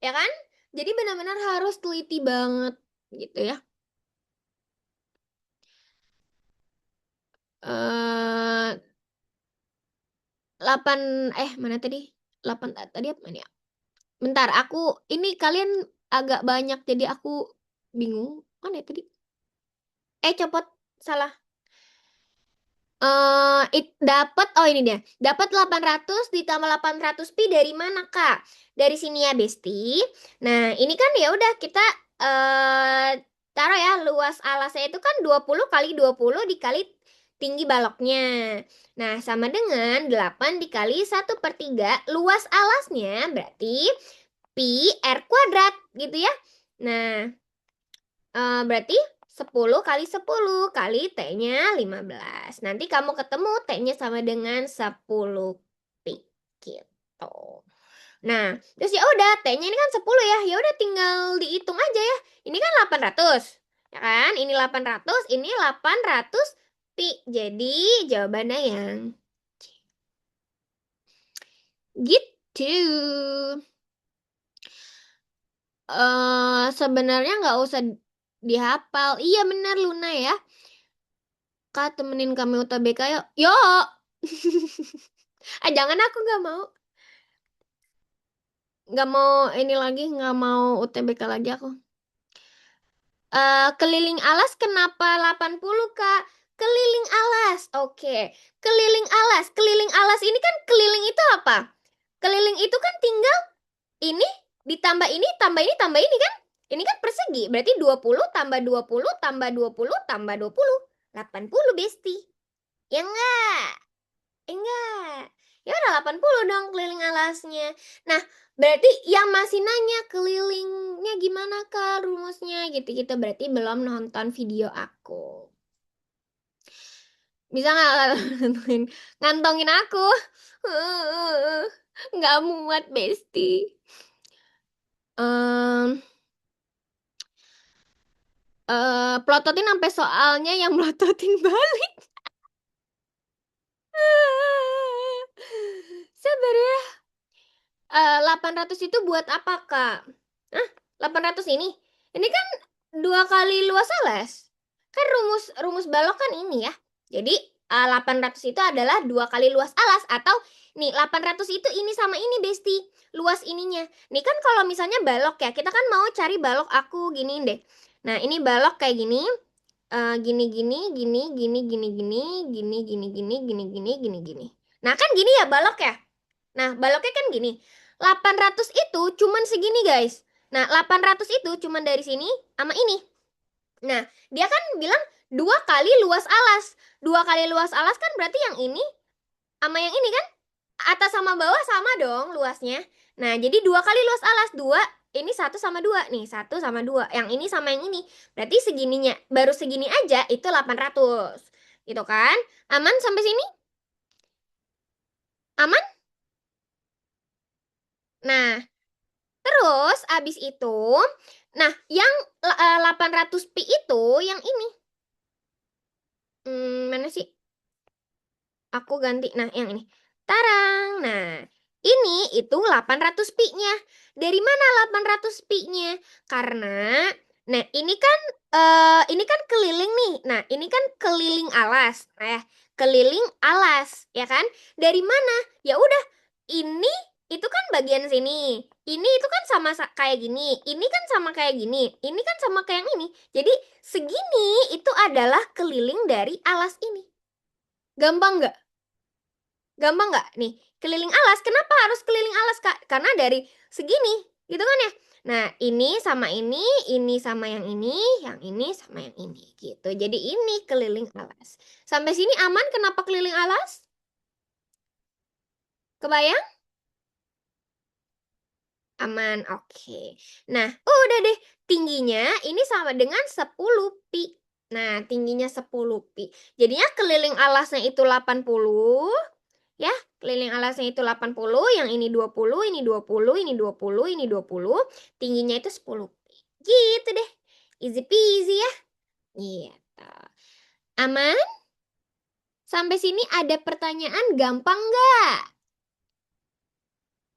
Ya kan? Jadi benar-benar harus teliti banget. Gitu ya. 8 mana tadi? 8 tadi apa nih ya? Bentar, ini kalian agak banyak jadi aku bingung. Mana ya tadi? Copot salah. Dapat oh ini dia. Dapat 800 ditambah 800 pi dari mana, Kak? Dari sini ya, Besti. Nah, ini kan ya udah kita taruh ya luas alasnya itu kan 20 kali 20 dikali tinggi baloknya. Nah, sama dengan 8 dikali 1/3 luas alasnya berarti pi r kuadrat gitu ya. Nah, berarti 10 kali 10 kali T-nya 15. Nanti kamu ketemu T-nya sama dengan 10 pi gitu. Nah, terus ya udah T-nya ini kan 10 ya. Ya udah tinggal dihitung aja ya. Ini kan 800. Ya kan? Ini 800, ini 800 pi. Jadi jawabannya yang gitu. Sebenarnya nggak usah dihafal. Iya benar Luna ya. Kak temenin kami UTBK yuk. Yuk. Jangan aku nggak mau. Nggak mau ini lagi, nggak mau UTBK lagi aku. Keliling alas kenapa 80 Kak? Keliling alas. Oke. Keliling alas. Keliling alas ini kan keliling itu apa? Keliling itu kan tinggal ini ditambah ini, tambah ini, tambah ini kan? Ini kan persegi. Berarti 20 tambah 20 tambah 20 tambah 20. 80 Besti. Ya enggak? Enggak. Ya udah 80 dong keliling alasnya. Nah, berarti yang masih nanya kelilingnya gimana Kak rumusnya gitu-gitu berarti belum nonton video aku. Bisa nggak ngantongin, ngantongin aku? Nggak muat, Besti. Em, Plototin sampai soalnya yang melototin balik. Sabar ya. 800 itu buat apa, Kak? Hah? 800 ini? Ini kan 2 kali luas alas. Kan rumus rumus balok kan ini ya. Jadi 800 itu adalah 2 kali luas alas atau nih 800 itu ini sama ini Besti. Luas ininya. Nih kan kalau misalnya balok ya, kita kan mau cari balok aku gini deh. Nah, ini balok kayak gini. Gini gini gini gini gini gini gini gini gini gini gini gini gini. Nah, kan gini ya balok ya. Nah, baloknya kan gini. 800 itu cuman segini, guys. Nah, 800 itu cuman dari sini sama ini. Nah, dia kan bilang 2 kali luas alas. 2 kali luas alas kan berarti yang ini sama yang ini kan? Atas sama bawah sama dong luasnya. Nah, jadi 2 kali luas alas. Ini 1 sama 2. Nih, 1 sama 2. Yang ini sama yang ini. Berarti segininya. Baru segini aja itu 800. Gitu kan? Aman sampai sini? Aman? Nah, terus abis itu, nah yang 800 pi itu yang ini. Mana sih? Aku ganti. Nah, yang ini. Tarang. Nah, ini itu 800 pi-nya. Dari mana 800 pi-nya? Karena nah, ini kan keliling nih. Nah, ini kan keliling alas. Keliling alas, ya kan? Dari mana? Ya udah, ini itu kan bagian sini. Ini itu kan sama kayak gini. Ini kan sama kayak gini. Ini kan sama kayak yang ini. Jadi, segini itu adalah keliling dari alas ini. Gampang nggak? Gampang nggak nih? Keliling alas, kenapa harus keliling alas, Kak? Karena dari segini, gitu kan ya? Nah, ini sama yang ini sama yang ini, gitu. Jadi ini keliling alas. Sampai sini aman kenapa keliling alas? Kebayang? Aman, oke. Nah, udah deh. Tingginya ini sama dengan 10 pi. Nah, tingginya 10 pi. Jadinya keliling alasnya itu 80. Ya, keliling alasnya itu 80, yang ini 20, ini 20, ini 20, ini 20, tingginya itu 10 pi. Gitu deh. Easy peasy ya. Gitu. Aman? Sampai sini ada pertanyaan gampang nggak?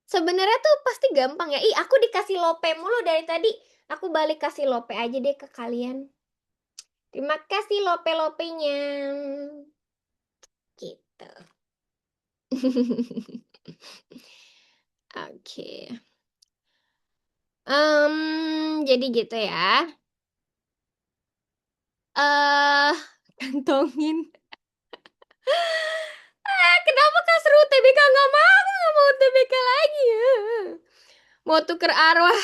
Sebenarnya tuh pasti gampang ya. Ih, aku dikasih lope mulu dari tadi. Aku balik kasih lope aja deh ke kalian. Terima kasih lope-lopenya. Gitu. Oke. Jadi gitu ya. Kantongin. Kenapa Kak seru TBK nggak mau? Aku nggak mau TBK lagi ya. Mau tuker arwah.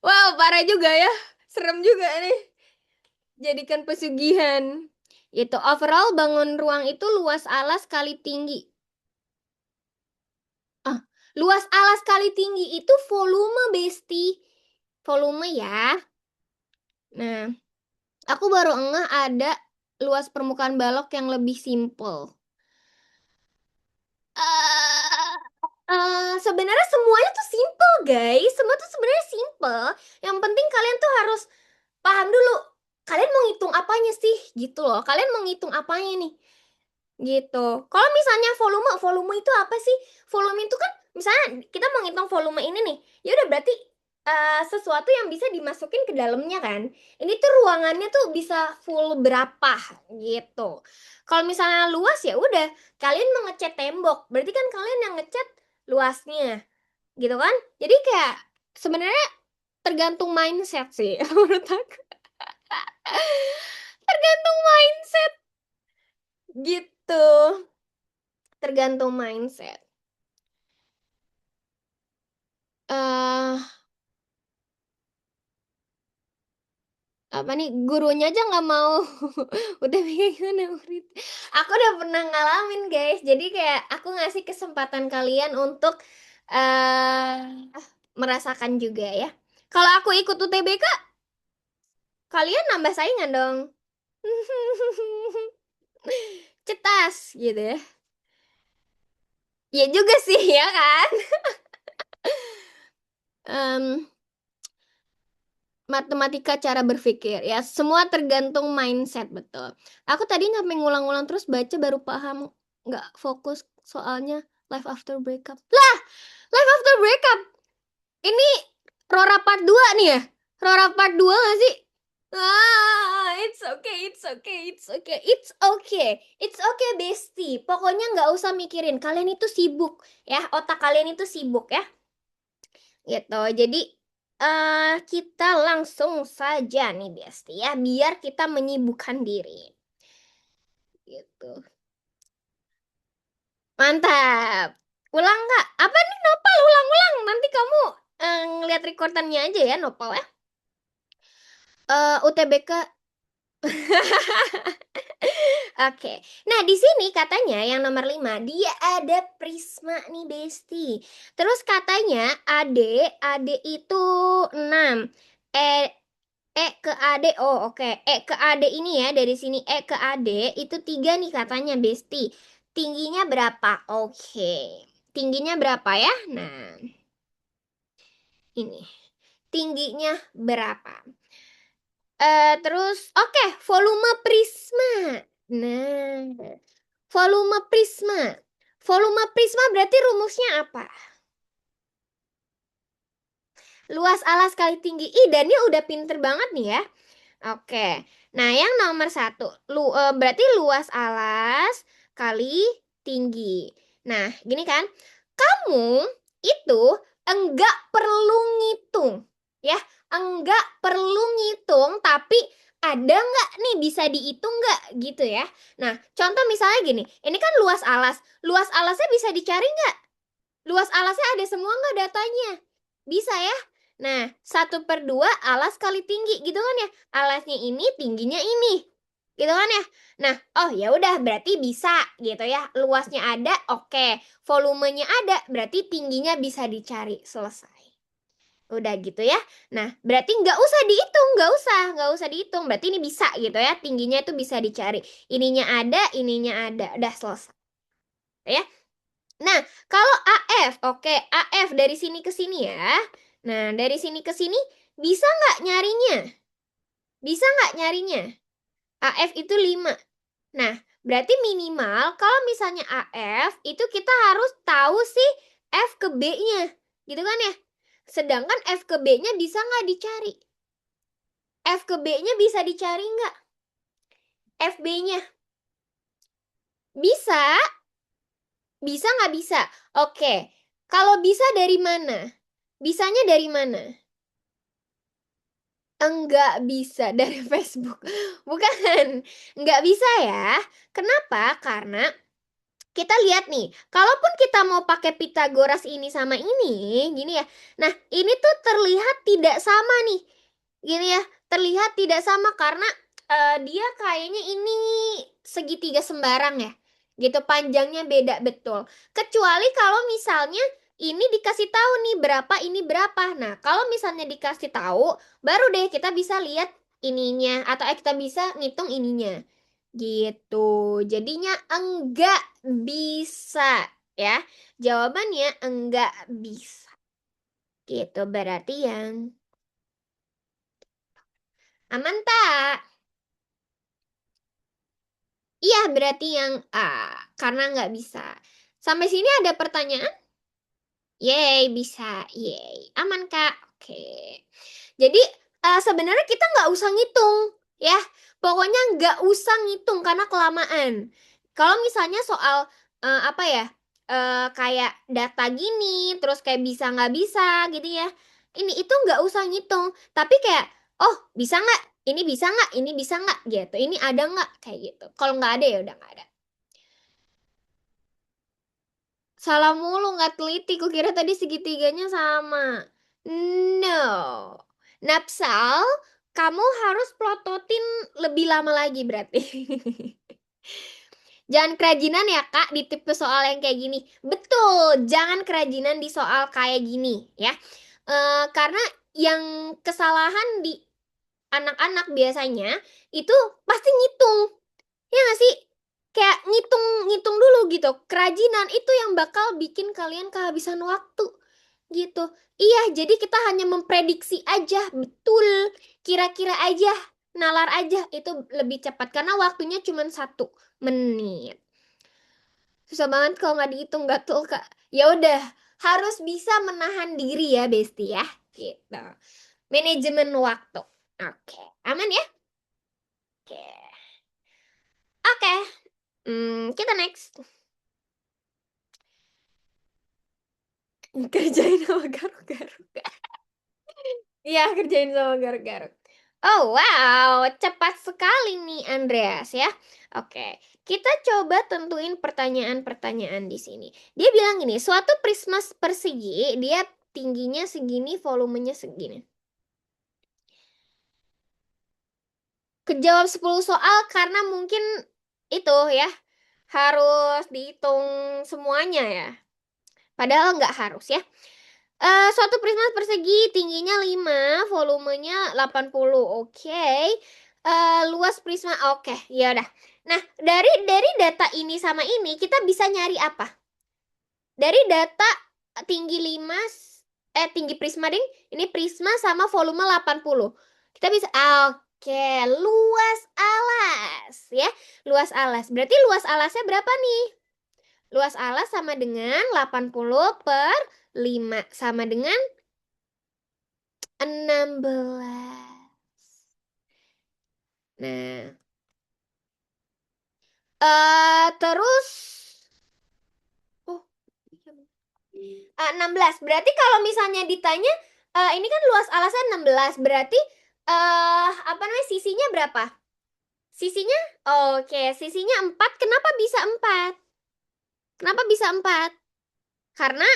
Wow, parah juga ya. Serem juga nih. Jadikan pesugihan. Itu overall bangun ruang itu luas alas kali tinggi. Ah, luas alas kali tinggi itu volume, Besti. Volume ya. Nah, aku baru ngeh ada luas permukaan balok yang lebih simple. eh Sebenarnya semuanya tuh simple, guys. Semua tuh sebenarnya simple. Yang penting kalian tuh harus paham dulu. Kalian mau ngitung apanya sih? Gitu loh. Kalian mau ngitung apanya nih? Gitu. Kalau misalnya volume, volume itu apa sih? Volume itu kan misalnya kita mau ngitung volume ini nih. Ya udah berarti sesuatu yang bisa dimasukin ke dalamnya kan. Ini tuh ruangannya tuh bisa full berapa gitu. Kalau misalnya luas ya udah kalian mengecat tembok. Berarti kan kalian yang ngecat luasnya gitu kan. Jadi kayak sebenarnya tergantung mindset sih menurut aku. Tergantung mindset gitu. Tergantung mindset. eh Apa nih, gurunya aja nggak mau. Udah kayak gimana murid? Aku udah pernah ngalamin guys, jadi kayak aku ngasih kesempatan kalian untuk merasakan juga ya. Kalau aku ikut UTBK, kalian nambah saingan dong. Cetas gitu ya. Ya juga sih ya kan. Em, Matematika cara berpikir ya, semua tergantung mindset, betul. Aku tadi sampai ngulang-ngulang terus baca baru paham, nggak fokus soalnya. Life after breakup lah, life after breakup ini Rora part 2 nih ya. Rora part 2 gak sih? It's okay, it's okay, it's okay, it's okay, it's okay, bestie. Pokoknya nggak usah mikirin, kalian itu sibuk ya, otak kalian itu sibuk ya, gitu. Jadi kita langsung saja nih Besti ya, biar kita menyibukkan diri. Gitu. Mantap. Ulang nggak? Apa nih Nopal? Ulang-ulang. Nanti kamu ngeliat rekordannya aja ya Nopal ya. UTBK. Oke. Nah, di sini katanya yang nomor 5 dia ada Prisma nih, Besti. Terus katanya AD itu 6. E ke AD. Oh, oke. Ke AD ini ya, dari sini ke AD itu 3 nih katanya, Besti. Tingginya berapa? Oke. Tingginya berapa ya? Nah, ini. Tingginya berapa? Terus oke, volume prisma. Nah, Volume prisma. Volume prisma berarti rumusnya apa? Luas alas kali tinggi. Ih, Daniel udah pinter banget nih ya. Oke. Nah, yang nomor satu. Berarti luas alas kali tinggi. Nah, gini kan. Kamu itu enggak perlu ngitung. Ya, enggak perlu ngitung. Tapi ada nggak nih bisa dihitung nggak gitu ya. Nah, contoh misalnya gini. Ini kan luas alas. Luas alasnya bisa dicari nggak? Luas alasnya ada semua nggak datanya? Bisa ya? Nah, 1/2 alas kali tinggi gitu kan ya. Alasnya ini, tingginya ini. Gitu kan ya. Nah, oh ya udah berarti bisa gitu ya. Luasnya ada, oke. Volumenya ada, berarti tingginya bisa dicari. Selesai. Udah gitu ya. Nah, berarti nggak usah dihitung, nggak usah dihitung. Berarti ini bisa gitu ya. Tingginya itu bisa dicari. Ininya ada. Udah selesai. Ya. Nah, kalau AF, oke, AF dari sini ke sini ya. Nah, dari sini ke sini bisa nggak nyarinya? Bisa nggak nyarinya? AF itu 5. Nah, berarti minimal kalau misalnya AF itu kita harus tahu sih F ke B-nya. Gitu kan ya? Sedangkan F ke B-nya bisa nggak dicari? F ke B-nya bisa dicari nggak? FB-nya. Bisa? Bisa nggak bisa? Oke. Kalau bisa dari mana? Bisanya dari mana? Enggak bisa dari Facebook. Bukan, enggak bisa ya. Kenapa? Karena kita lihat nih, kalaupun kita mau pakai Pitagoras ini sama ini, gini ya. Nah, ini tuh terlihat tidak sama nih. Gini ya, terlihat tidak sama karena dia kayaknya ini segitiga sembarang ya. Gitu panjangnya beda betul. Kecuali kalau misalnya ini dikasih tahu nih berapa ini berapa. Nah, kalau misalnya dikasih tahu, baru deh kita bisa lihat ininya atau kita bisa ngitung ininya. Gitu. Jadinya enggak bisa ya. Jawabannya enggak bisa. Gitu berarti yang aman tak? Iya, berarti yang A karena nggak bisa. Sampai sini ada pertanyaan? Yeay, bisa. Yeay. Aman, Kak. Oke. Jadi, sebenarnya kita nggak usah ngitung, ya. Pokoknya nggak usah ngitung karena kelamaan. Kalau misalnya soal, apa ya, kayak data gini, terus kayak bisa nggak bisa gitu ya. Ini itu nggak usah ngitung. Tapi kayak, oh bisa nggak? Ini bisa nggak? Ini bisa nggak? Gitu. Ini ada nggak? Kayak gitu. Kalau nggak ada ya udah nggak ada. Salah mulu, nggak teliti. Kukira tadi segitiganya sama. No. Napsal, kamu harus plototin lebih lama lagi berarti. Jangan kerajinan ya Kak di tipe soal yang kayak gini. Betul, jangan kerajinan di soal kayak gini ya. Karena yang kesalahan di anak-anak biasanya itu pasti ngitung. Ya nggak sih? Kayak ngitung-ngitung dulu gitu. Kerajinan itu yang bakal bikin kalian kehabisan waktu gitu. Iya, jadi kita hanya memprediksi aja, betul. Kira-kira aja, nalar aja itu lebih cepat karena waktunya cuma 1 menit. Susah banget kalau nggak dihitung gatul Kak. Ya udah, harus bisa menahan diri ya, Besti ya. Gitu. Manajemen waktu. Oke, aman ya? Oke. Oke. Kita next. Kerjain sama garuk-garuk. Iya, kerjain sama garuk-garuk. Oh, wow. Cepat sekali nih, Andreas ya. Oke, kita coba tentuin pertanyaan-pertanyaan di sini. Dia bilang gini, suatu prisma persegi, dia tingginya segini, volumenya segini. Kejawab 10 soal karena mungkin itu ya, harus dihitung semuanya ya. Padahal nggak harus ya. Suatu prisma persegi tingginya 5, volumenya 80. Oke. Luas prisma. Oke, ya udah. Nah, dari data ini sama ini kita bisa nyari apa? Dari data tinggi 5, tinggi prisma ding, ini prisma sama volume 80. Kita bisa, oke, luas alas ya. luas alas. Berarti luas alasnya berapa nih? Luas alas sama dengan 80 per 5. Sama dengan 16. Nah, terus oh, 16. Berarti kalau misalnya ditanya ini kan luas alasnya 16. Berarti apa namanya sisinya berapa? Sisinya oke, sisinya 4. Kenapa bisa 4? Kenapa bisa 4? Karena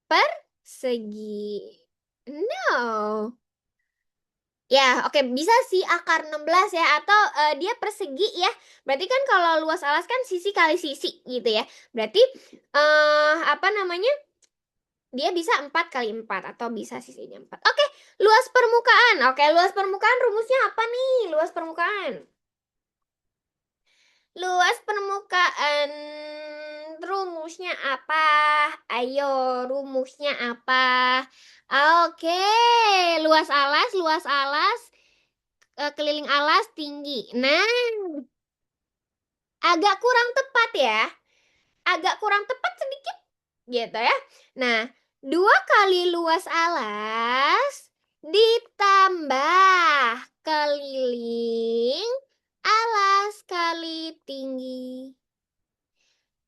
persegi. No. Ya, oke bisa sih akar 16 ya atau dia persegi ya. Berarti kan kalau luas alas kan sisi kali sisi gitu ya. Berarti apa namanya? Dia bisa 4 kali 4 atau bisa sisinya 4. Oke, luas permukaan. Oke, luas permukaan rumusnya apa nih? Luas permukaan. Luas permukaan rumusnya apa? Ayo, rumusnya apa? Oke, luas alas, keliling alas tinggi. Nah, agak kurang tepat ya. Agak kurang tepat sedikit gitu ya. Nah, 2 kali luas alas ditambah keliling alas kali tinggi.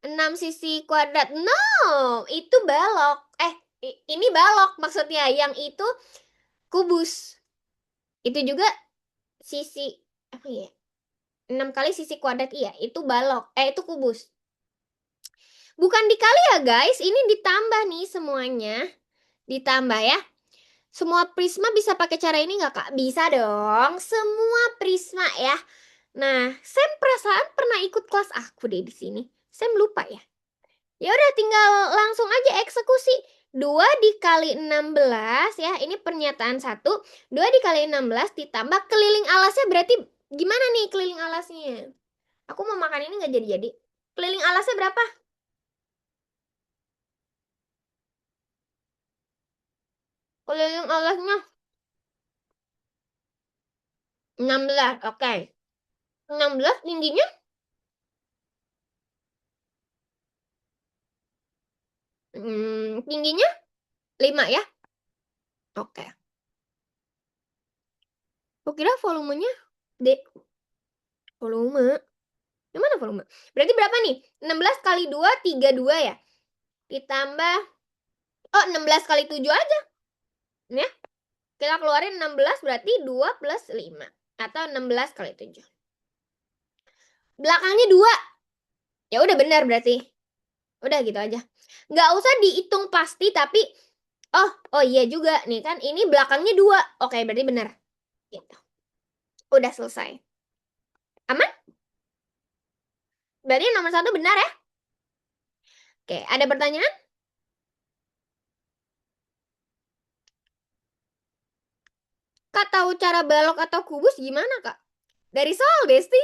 6 sisi kuadrat. No, itu balok. Ini balok maksudnya. Yang itu kubus. Itu juga sisi apa ya? 6 kali sisi kuadrat iya, itu balok. Itu kubus. Bukan dikali ya guys, ini ditambah nih semuanya. Ditambah ya. Semua prisma bisa pakai cara ini nggak kak? Bisa dong, semua prisma ya. Nah, Sam perasaan pernah ikut kelas aku deh di sini. Sam lupa ya. Ya udah tinggal langsung aja eksekusi. 2 dikali 16 ya, ini pernyataan 1. 2 dikali 16 ditambah keliling alasnya berarti gimana nih keliling alasnya? Aku mau makan ini nggak jadi-jadi. Keliling alasnya berapa? Keliling alasnya 16, oke. 16 tingginya tingginya 5 ya. Oke. Aku kira volumenya D. Volume. Yang mana volume? Berarti berapa nih? 16 kali 2, 32 ya? Ditambah, 16 kali 7 aja. Ya, kita keluarin 16 berarti 2 plus 5. Atau 16 kali 7. Belakangnya 2. Ya udah benar berarti. Udah gitu aja. Nggak usah dihitung pasti tapi, oh iya juga nih kan ini belakangnya 2. Oke, berarti benar. Gitu. Udah selesai. Aman? Berarti nomor 1 benar ya? Oke, ada pertanyaan? Kak tahu cara balok atau kubus gimana kak? Dari soal Besti.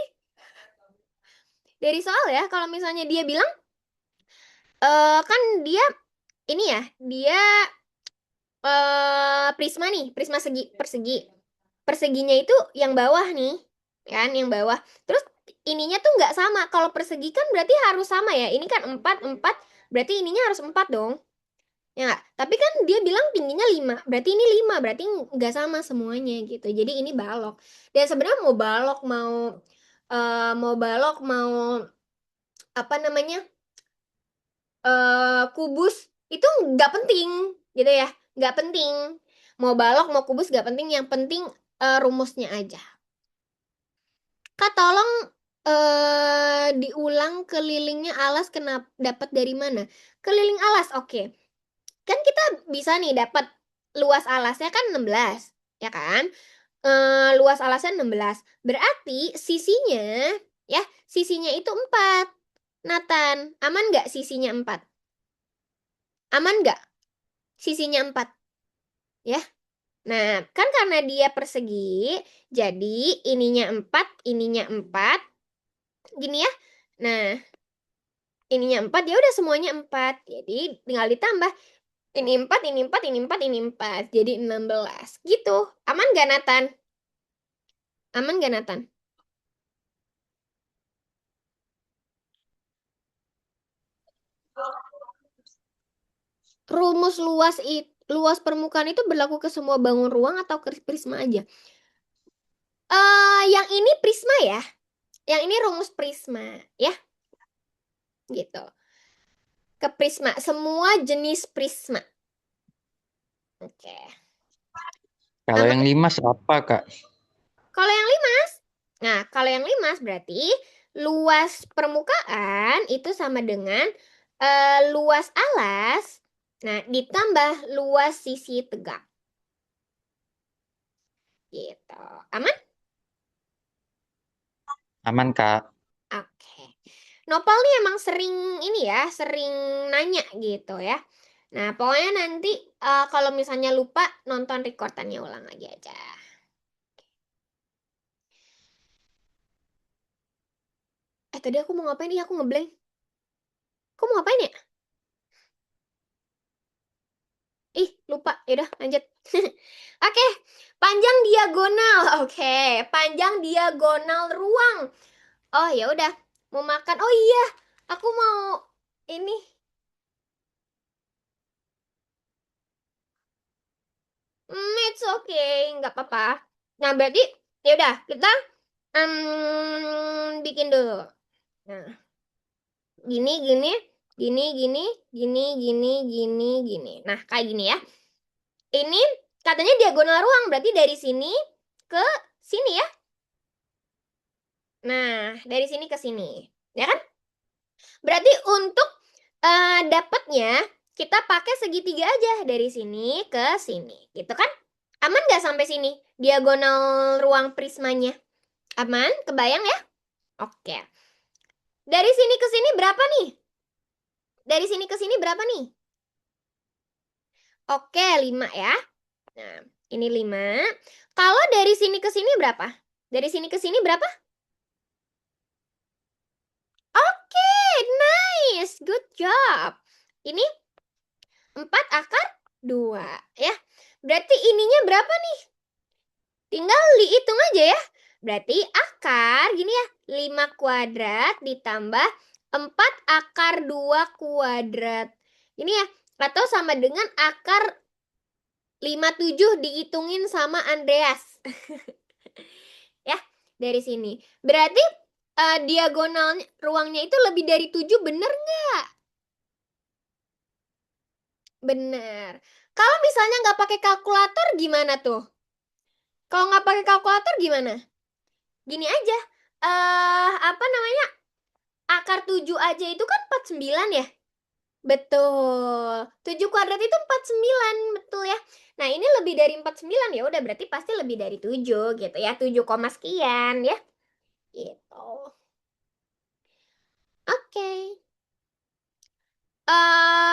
Dari soal ya, kalau misalnya dia bilang, kan dia ini ya, dia prisma nih, prisma segi persegi. Perseginya itu yang bawah nih, kan yang bawah. Terus ininya tuh nggak sama. Kalau persegi kan berarti harus sama ya. Ini kan 4 4, berarti ininya harus 4 dong. Ya nggak? Tapi kan dia bilang tingginya 5. Berarti ini 5, berarti nggak sama semuanya gitu. Jadi ini balok. Dan sebenarnya mau balok mau apa namanya? Kubus itu nggak penting gitu ya, nggak penting mau balok mau kubus nggak penting, yang penting rumusnya aja. Kak tolong diulang kelilingnya alas kenapa dapat dari mana? Keliling alas oke. Kan kita bisa nih dapat luas alasnya kan 16 ya kan. Luas alasnya 16 berarti sisinya ya, sisinya itu 4. Nathan, aman nggak sisinya 4? Aman nggak sisinya 4? Ya. Nah, kan karena dia persegi, jadi ininya 4, ininya 4. Gini ya. Nah, ininya 4 ya udah semuanya 4. Jadi tinggal ditambah ini 4, ini 4, ini 4, ini 4. Jadi 16. Gitu. Aman gak Nathan? Aman gak Nathan? Rumus luas permukaan itu berlaku ke semua bangun ruang atau ke prisma aja? Yang ini prisma ya. Yang ini rumus prisma ya, gitu. Ke prisma, semua jenis prisma. Oke. Kalau Aman. yang limas apa, Kak? Kalau yang limas, nah kalau yang limas berarti luas permukaan itu sama dengan luas alas, nah ditambah luas sisi tegak, gitu. Aman? Aman, Kak. Oke. Nopal nih emang sering ini ya, sering nanya gitu ya. Nah, pokoknya nanti kalau misalnya lupa nonton recordannya ulang lagi aja. Tadi aku mau ngapain nih? Aku ngeblank. Aku mau ngapain ya? Ih, lupa. Yaudah, lanjut. Oke, panjang diagonal. Oke, panjang diagonal ruang. Oh, ya udah. Mau makan. Oh iya, aku mau ini. It's okay, nggak apa-apa. Nah, berarti ya udah kita bikin dulu. Nah, gini, gini, gini, gini, gini, gini, gini, gini. Nah, kayak gini ya. Ini katanya diagonal ruang, berarti dari sini ke sini ya. Nah, dari sini ke sini. Ya kan? Berarti untuk dapatnya kita pakai segitiga aja dari sini ke sini. Gitu kan? Aman nggak sampai sini? Diagonal ruang prismanya. Aman? Kebayang ya? Oke. Dari sini ke sini berapa nih? Dari sini ke sini berapa nih? Oke, 5 ya. Nah, ini 5. Kalau dari sini ke sini berapa? Dari sini ke sini berapa? Oke, nice. Good job. Ini 4 akar 2 ya. Berarti ininya berapa nih? Tinggal dihitung aja ya. Berarti akar gini ya, 5 kuadrat ditambah 4 akar 2 kuadrat. Ini ya, atau sama dengan akar 57 dihitungin sama Andreas. Ya, dari sini. Berarti diagonal ruangnya itu lebih dari 7, bener nggak? Bener. Kalau misalnya nggak pakai kalkulator gimana tuh? Kalau nggak pakai kalkulator gimana? Gini aja. Apa namanya? Akar 7 aja itu kan 49 ya? Betul. 7 kuadrat itu 49, betul ya. Nah, ini lebih dari 49 ya udah berarti pasti lebih dari 7 gitu ya. 7 koma sekian ya. Gitu. Oke.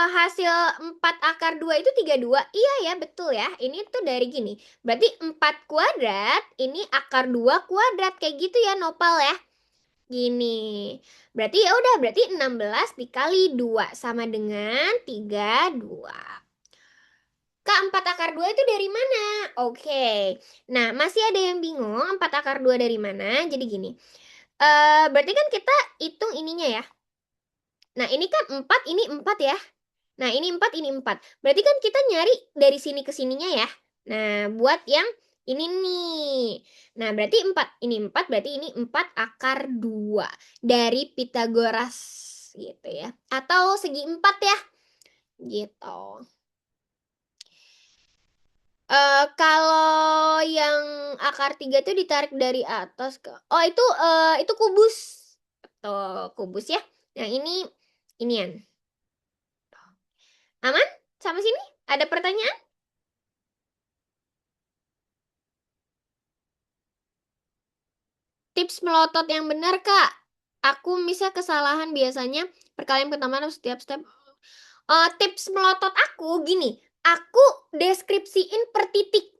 Hasil 4 akar 2 itu 32. Iya ya, betul ya. Ini tuh dari gini. Berarti 4 kuadrat, ini akar 2 kuadrat. Kayak gitu ya, Nopal ya. Gini. Berarti ya udah, berarti 16 dikali 2 sama dengan 32. Kak, 4 akar 2 itu dari mana? Oke. Nah, masih ada yang bingung 4 akar 2 dari mana? Jadi gini. Berarti kan kita hitung ininya ya. Nah, ini kan 4, ini 4 ya. Nah, ini 4, ini 4. Berarti kan kita nyari dari sini ke sininya ya. Nah, buat yang ini nih. Nah, berarti 4. Ini 4, berarti ini 4 akar 2 dari Pitagoras gitu ya. Atau segi 4 ya. Gitu. Kalau yang akar 3 itu ditarik dari atas ke. Oh, itu kubus. Tuh, kubus ya. Yang ini inian. Aman? Sama sini? Ada pertanyaan? Tips melotot yang benar, Kak. Aku bisa kesalahan biasanya perkalian pertama setiap step. Tips melotot aku gini, aku deskripsiin per titik.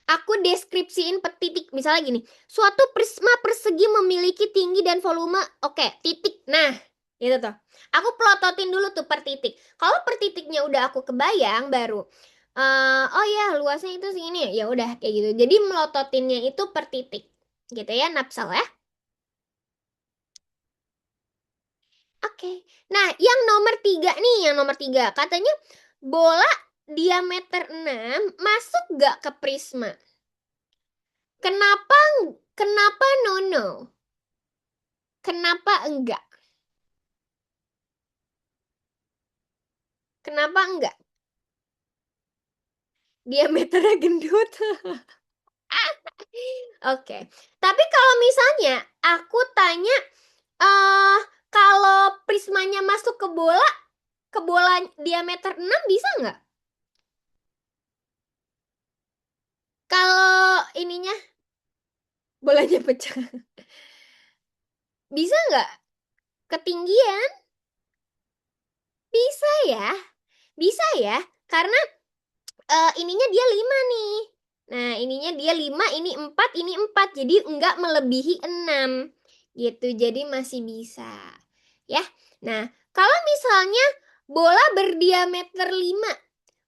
Aku deskripsiin per titik. Misalnya gini, suatu prisma persegi memiliki tinggi dan volume, oke, titik. Nah, gitu tuh. Aku pelototin dulu tuh per titik. Kalau per titiknya udah aku kebayang, baru oh ya luasnya itu segini ya udah kayak gitu. Jadi melototinnya itu per titik gitu ya, Napsal ya. Oke. Oke. Nah, yang nomor 3 nih, yang nomor 3. Katanya bola diameter 6 masuk gak ke prisma? Kenapa kenapa no? Kenapa enggak? Kenapa enggak? Diameternya gendut. Oke. Tapi kalau misalnya aku tanya kalau prismanya masuk ke bola diameter 6 bisa nggak? Kalau ininya bolanya pecah. Bisa nggak? Ketinggian? Bisa ya. Bisa ya. Karena ininya dia 5 nih. Nah, ininya dia 5, ini 4, ini 4. Jadi enggak melebihi 6. Gitu. Jadi masih bisa. Ya. Nah, kalau misalnya bola berdiameter 5,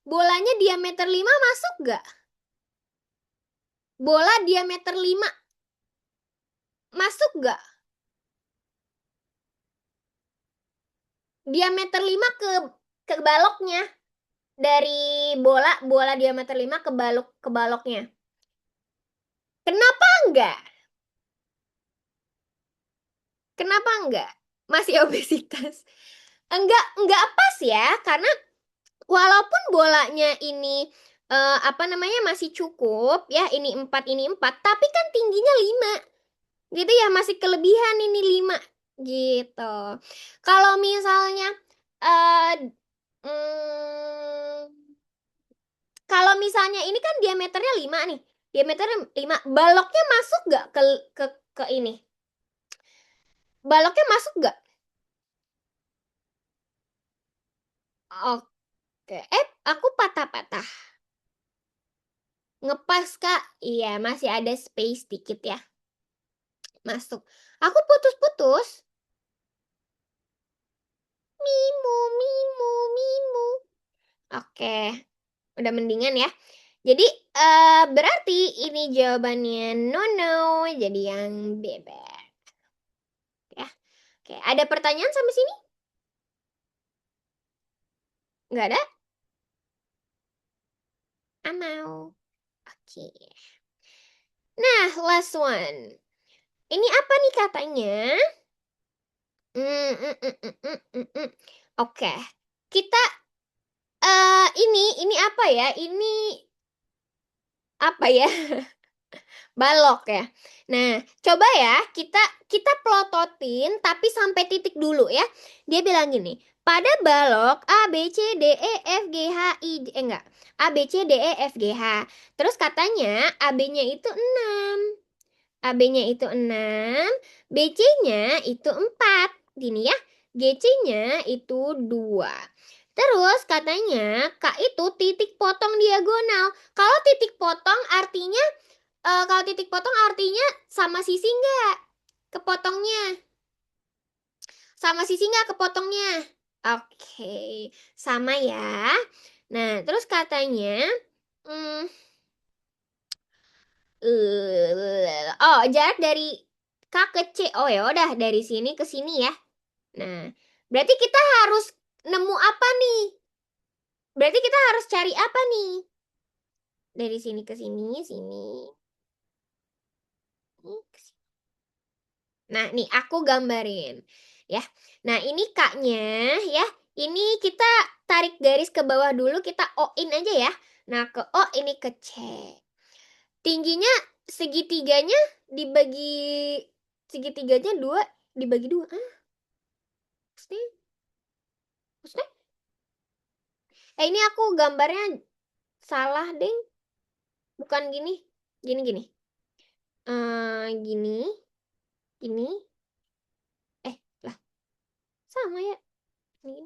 bolanya diameter 5 masuk nggak? Bola diameter 5 masuk nggak? Diameter 5 ke baloknya. Dari bola diameter 5 ke baloknya. Kenapa enggak? Kenapa enggak? Masih obesitas. Enggak pas ya, karena walaupun bolanya ini apa namanya masih cukup ya, ini 4 ini 4, tapi kan tingginya 5. Gitu ya, masih kelebihan ini 5 gitu. Kalau misalnya eh mm, kalau misalnya ini kan diameternya 5 nih. Diameternya 5, baloknya masuk nggak ke ini? Baloknya masuk nggak? Oke. Aku patah-patah. Ngepas, Kak. Iya, masih ada space dikit ya. Masuk. Aku putus-putus. Mimu, mimu, mimu. Oke. Udah mendingan ya. Jadi, berarti ini jawabannya no. Jadi yang bebek. Ya. Oke, ada pertanyaan sampai sini? Nggak ada? Amau. Oke. Nah, last one. Ini apa nih katanya? Oke. Kita ini apa ya? Ini apa ya? Balok ya. Nah, coba ya kita kita plototin tapi sampai titik dulu ya. Dia bilang gini, pada balok A B C D E F G H I enggak. A B C D E F G H. Terus katanya AB-nya itu 6. AB-nya itu 6, BC-nya itu 4. Gini ya. GC-nya itu 2. Terus katanya K itu titik potong diagonal. Kalau titik potong artinya sama sisi nggak kepotongnya? Sama sisi nggak kepotongnya? Oke, sama ya. Nah, terus katanya, hmm, oh jarak dari K ke C. Oh ya udah dari sini ke sini ya. Nah, berarti kita harus nemu apa nih? Berarti kita harus cari apa nih? Dari sini ke sini, sini. Nah, nih aku gambarin ya. Nah, ini K-nya ya. Ini kita tarik garis ke bawah dulu, kita O-in aja ya. Nah, ke O ini ke C. Tingginya segitiganya dibagi segitiganya 2 dibagi 2. Maksudnya? Maksudnya? Ini aku gambarnya salah, deng. Bukan gini. Gini. Gini. Gini. Lah. Sama ya. Gini.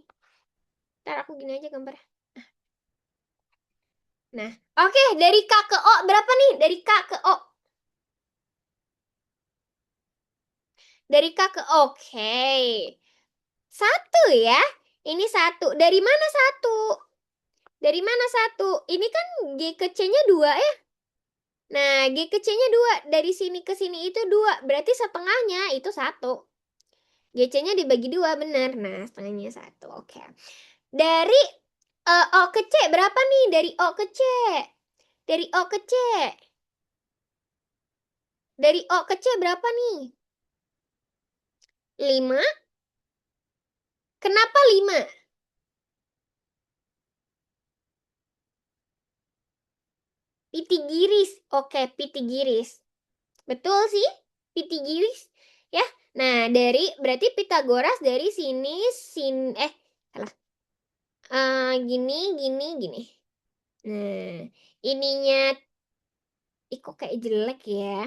Ntar aku gini aja gambarnya. Nah, oke, dari K ke O berapa nih? Dari K ke O. Dari K ke oke. 1 ya. Ini 1. Dari mana 1? Dari mana 1? Ini kan G ke C-nya 2 ya. Nah, G ke C-nya 2. Dari sini ke sini itu 2. Berarti setengahnya itu 1. GC-nya dibagi 2, bener. Nah, setengahnya 1. Oke. Dari O ke C berapa nih? Dari O ke C. Dari O ke C. Dari O ke C berapa nih? 5. Kenapa 5? Pitigiris. Oke, Pitigiris. Betul sih, Pitigiris. Ya. Nah, berarti Pitagoras dari sini salah. Gini, gini, gini. Nah, ininya kok kayak jelek ya.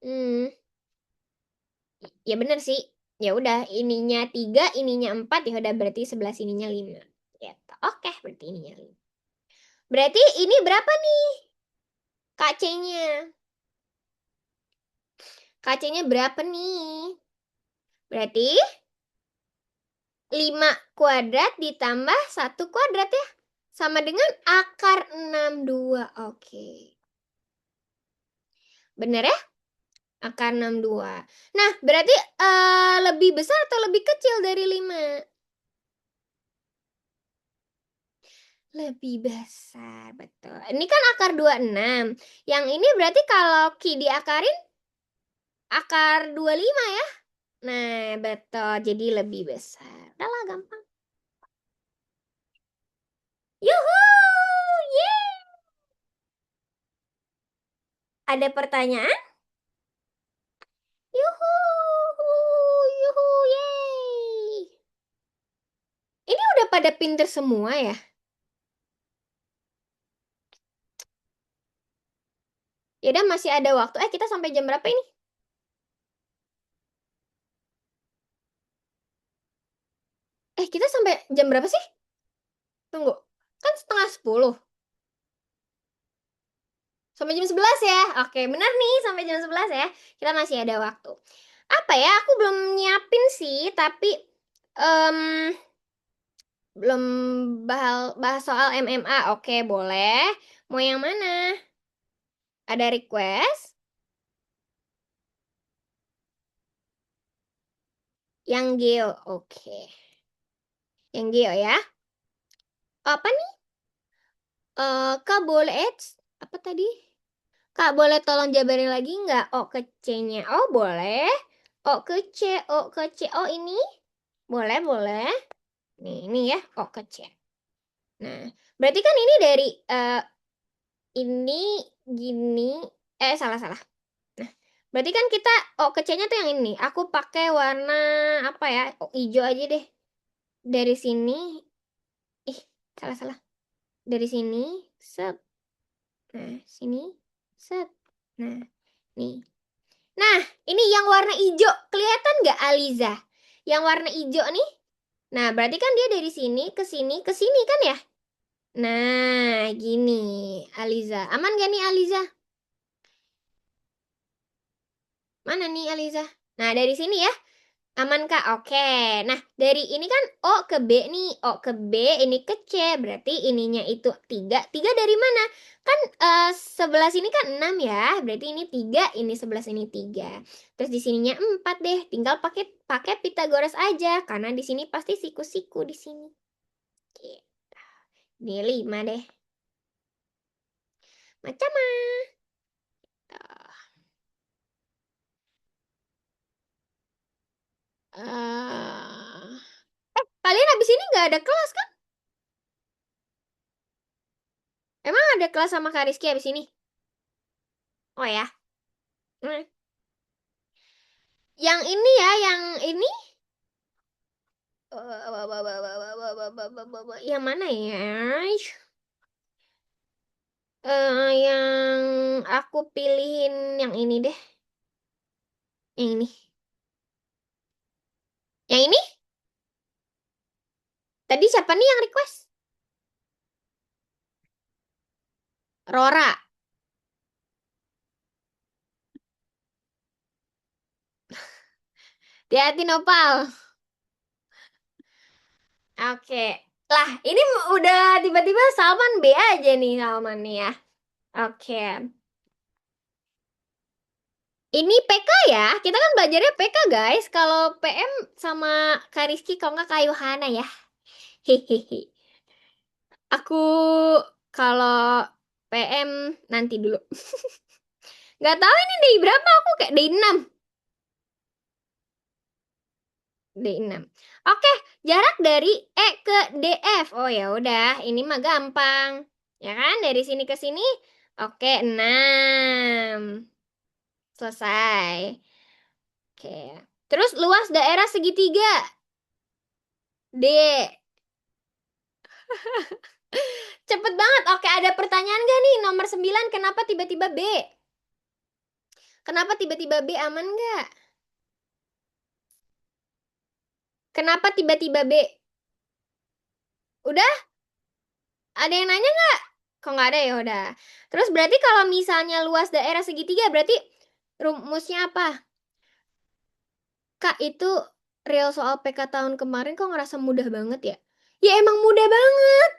Hmm, ya bener sih. Ya udah, ininya 3, ininya 4, ya udah berarti sebelah sininya 5. Gitu. Oke, berarti ininya 5. Berarti ini berapa nih KC-nya? KC-nya berapa nih? Berarti 5 kuadrat ditambah 1 kuadrat ya. Sama dengan akar 62. Oke. Bener ya? Akar 62. Nah, berarti lebih besar atau lebih kecil dari 5? Lebih besar, betul. Ini kan akar 26. Yang ini berarti kalau Ki diakarin akar 25 ya. Nah, betul. Jadi lebih besar. Udah lah, gampang. Yuhu! Yeay! Ada pertanyaan? Yuhu! Yuhu! Yeay! Ini udah pada pinter semua ya? Ya udah masih ada waktu. Kita sampai jam berapa ini? Kita sampai jam berapa sih? Tunggu. Kan setengah 10. Sampai jam 11 ya. Oke, benar nih sampai jam 11 ya. Kita masih ada waktu. Apa ya? Aku belum nyiapin sih, tapi em, belum bahas soal MMA. Oke, boleh. Mau yang mana? Ada request? Yang Geo. Oke. Yang Geo ya. Apa nih? Kak boleh apa tadi? Kak boleh tolong jabarin lagi nggak O ke C-nya? Oh, boleh. O ke C, O ke C. Oh, ini? Boleh, boleh. Nih, ini ya, O ke C. Nah, berarti kan ini dari ini gini. Salah. Nah, berarti kan kita O ke C-nya tuh yang ini. Aku pakai warna apa ya? Hijau aja deh. Dari sini. Ih, salah. Dari sini, set. Nah, sini, set. Nah, nih. Nah, ini yang warna hijau. Kelihatan nggak, Aliza? Yang warna hijau nih. Nah, berarti kan dia dari sini ke sini kan ya? Nah, gini, Aliza. Aman gak nih, Aliza? Mana nih, Aliza? Nah, dari sini ya. Aman, Kak? Oke. Nah, dari ini kan O ke B nih. O ke B, ini ke C. Berarti ininya itu 3. 3 dari mana? Kan sebelah sini kan 6 ya. Berarti ini 3, ini sebelah sini 3. Terus di sininya 4 deh. Tinggal pakai pakai Pitagoras aja. Karena di sini pasti siku-siku di sini. Oke. Ini 5 deh. Macam mana? Eh, Kalian habis ini nggak ada kelas kan? Emang ada kelas sama Kak Rizky habis ini? Oh ya. Hmm. Yang ini ya, yang ini. Yang mana ya? Yang aku pilihin yang ini deh. Yang ini. Yang ini? Tadi siapa nih yang request? Rora. Hati-hati Nopal. Oke. Lah, ini udah tiba-tiba Salman B aja nih Salman nih ya. Oke. Ini PK ya. Kita kan belajarnya PK, guys. Kalau PM sama Kak Rizky, kalau nggak Kak Yohana ya. Hehehe. Aku kalau PM nanti dulu. Nggak tahu ini day berapa, aku kayak day 6. Day 6. Oke, jarak dari E ke DF. Oh ya udah, ini mah gampang. Ya kan? Dari sini ke sini. Oke, 6. Selesai. Oke. Terus luas daerah segitiga. D. Cepet banget. Oke, ada pertanyaan gak nih? Nomor 9, kenapa tiba-tiba B? Kenapa tiba-tiba B, aman gak? Kenapa tiba-tiba B? Udah? Ada yang nanya nggak? Kok nggak ada ya udah. Terus berarti kalau misalnya luas daerah segitiga berarti rumusnya apa? Kak, itu real soal PK tahun kemarin kok ngerasa mudah banget ya? Ya emang mudah banget.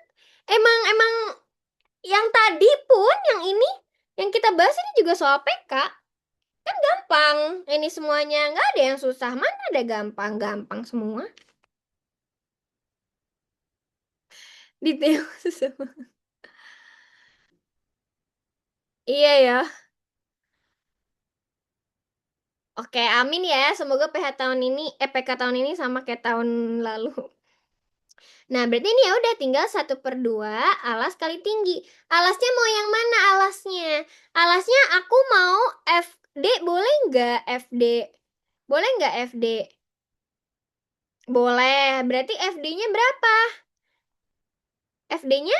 Emang yang tadi pun yang ini yang kita bahas ini juga soal PK. Kan gampang. Ini semuanya nggak ada yang susah. Mana ada gampang-gampang semua. Detail semua. Iya ya. Oke, amin ya. Semoga PK tahun ini sama kayak tahun lalu. Nah, berarti ini ya udah tinggal 1/2 alas kali tinggi. Alasnya mau yang mana alasnya? Alasnya aku mau FD, boleh nggak FD? Boleh nggak FD? Boleh. Berarti FD-nya berapa? FD-nya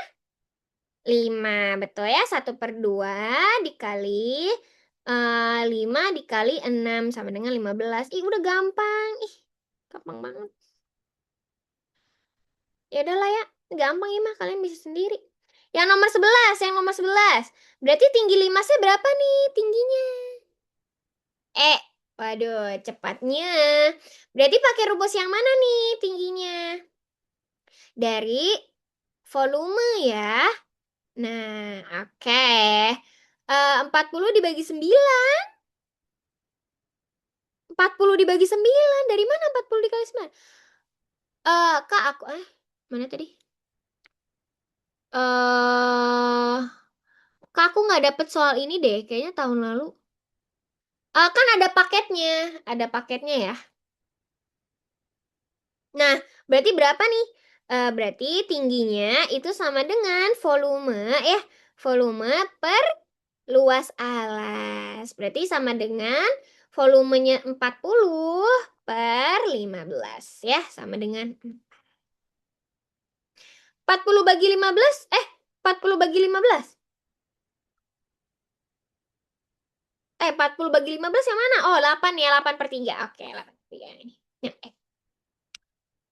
5, betul ya? 1/2 dikali 5 dikali 6 sama dengan 15. Ih, udah gampang. Ih, gampang banget. Ya udahlah ya, gampang ya mah, kalian bisa sendiri. Yang nomor 11. Berarti tinggi limasnya berapa nih tingginya? Waduh, cepatnya. Berarti pakai rumus yang mana nih tingginya? Dari volume ya. Nah, oke. 40 dibagi 9. 40 dibagi 9. Dari mana 40 dikali 9? Kak, mana tadi? Kak, aku nggak dapet soal ini deh. Kayaknya tahun lalu. Kan ada paketnya ya. Nah, berarti berapa nih? Berarti tingginya itu sama dengan volume per luas alas. Berarti sama dengan volumenya 40 per 15 ya, sama dengan 40 bagi 15, 40 bagi 15. 40 bagi 15 yang mana? Oh, 8 ya, 8/3. Oke, 8/3 ini. Ya,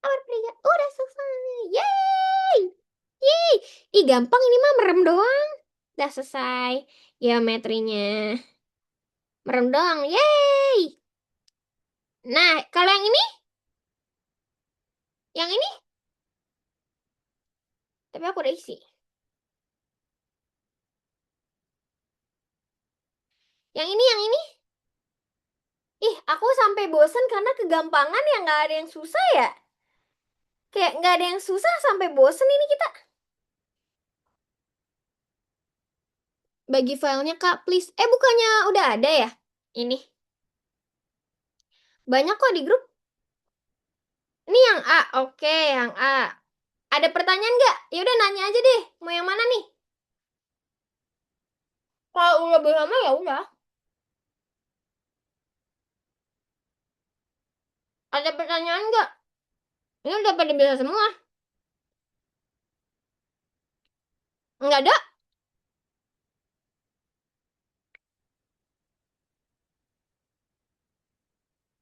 8/3. Udah selesai. Yeay! Yeay! Ih, gampang ini mah, merem doang. Udah selesai geometrinya. Merem doang. Yeay! Nah, kalau yang ini? Yang ini? Tapi aku udah isi. Yang ini? Ih, aku sampai bosen karena kegampangan ya, nggak ada yang susah ya. Kayak nggak ada yang susah sampai bosen ini kita. Bagi filenya Kak, please. Bukannya udah ada ya? Ini. Banyak kok di grup. Ini yang A. Oke, yang A. Ada pertanyaan nggak? Ya udah nanya aja deh. Mau yang mana nih? Kalau udah lama ya udah. Ada pertanyaan nggak? Ini udah pada bisa semua. Nggak ada?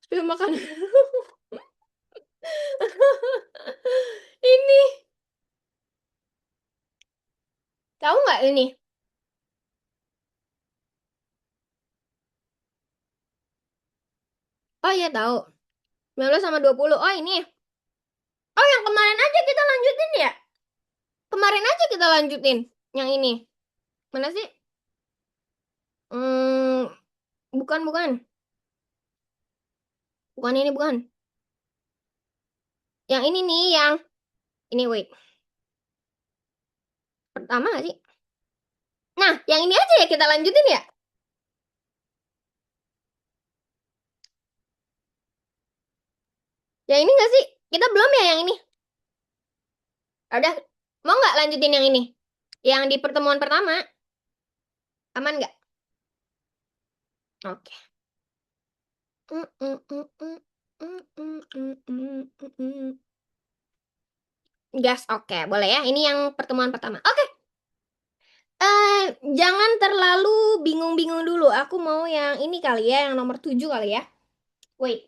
Bisa makan. Ini. Tahu nggak ini? Oh iya tahu. 19 sama 20. Oh ini. Oh yang kemarin aja kita lanjutin ya? Kemarin aja kita lanjutin. Yang ini. Mana sih? Hmm, bukan. Bukan ini, bukan. Yang ini nih, yang ini, wait. Pertama gak sih? Nah, yang ini aja ya kita lanjutin ya. Yang ini gak sih? Kita belum ya yang ini. Udah, mau nggak lanjutin yang ini? Yang di pertemuan pertama. Aman nggak? Oke. Gas, oke. Boleh ya. Ini yang pertemuan pertama. Oke. Jangan terlalu bingung-bingung dulu. Aku mau yang ini kali ya. Yang nomor 7 kali ya. Wait.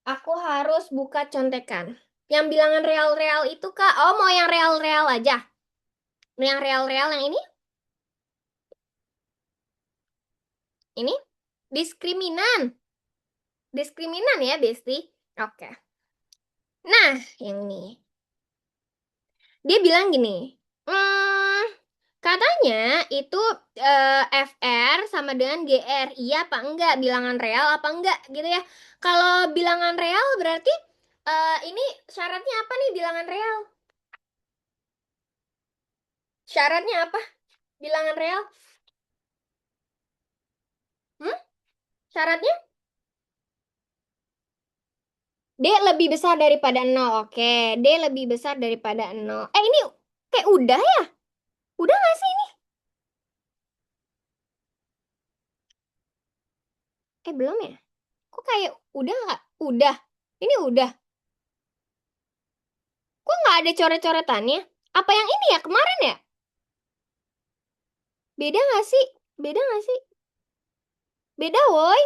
Aku harus buka contekan. Yang bilangan real-real itu kak. Oh, mau yang real-real aja. Yang real-real yang ini? Ini? Diskriminan. Diskriminan ya, Besti. Oke. Nah, yang ini. Dia bilang gini. Katanya itu FR sama dengan GR. Iya apa enggak? Bilangan real apa enggak gitu ya. Kalau bilangan real berarti ini syaratnya apa nih bilangan real? Syaratnya apa? Bilangan real? Hmm? Syaratnya? D lebih besar daripada 0. Oke, D lebih besar daripada 0. Ini kayak udah ya? Udah nggak sih ini? Belum ya? Kok kayak udah nggak? Udah. Ini udah. Kok nggak ada coret-coretannya? Apa yang ini ya? Kemarin ya? Beda nggak sih? Beda nggak sih? Beda, woi.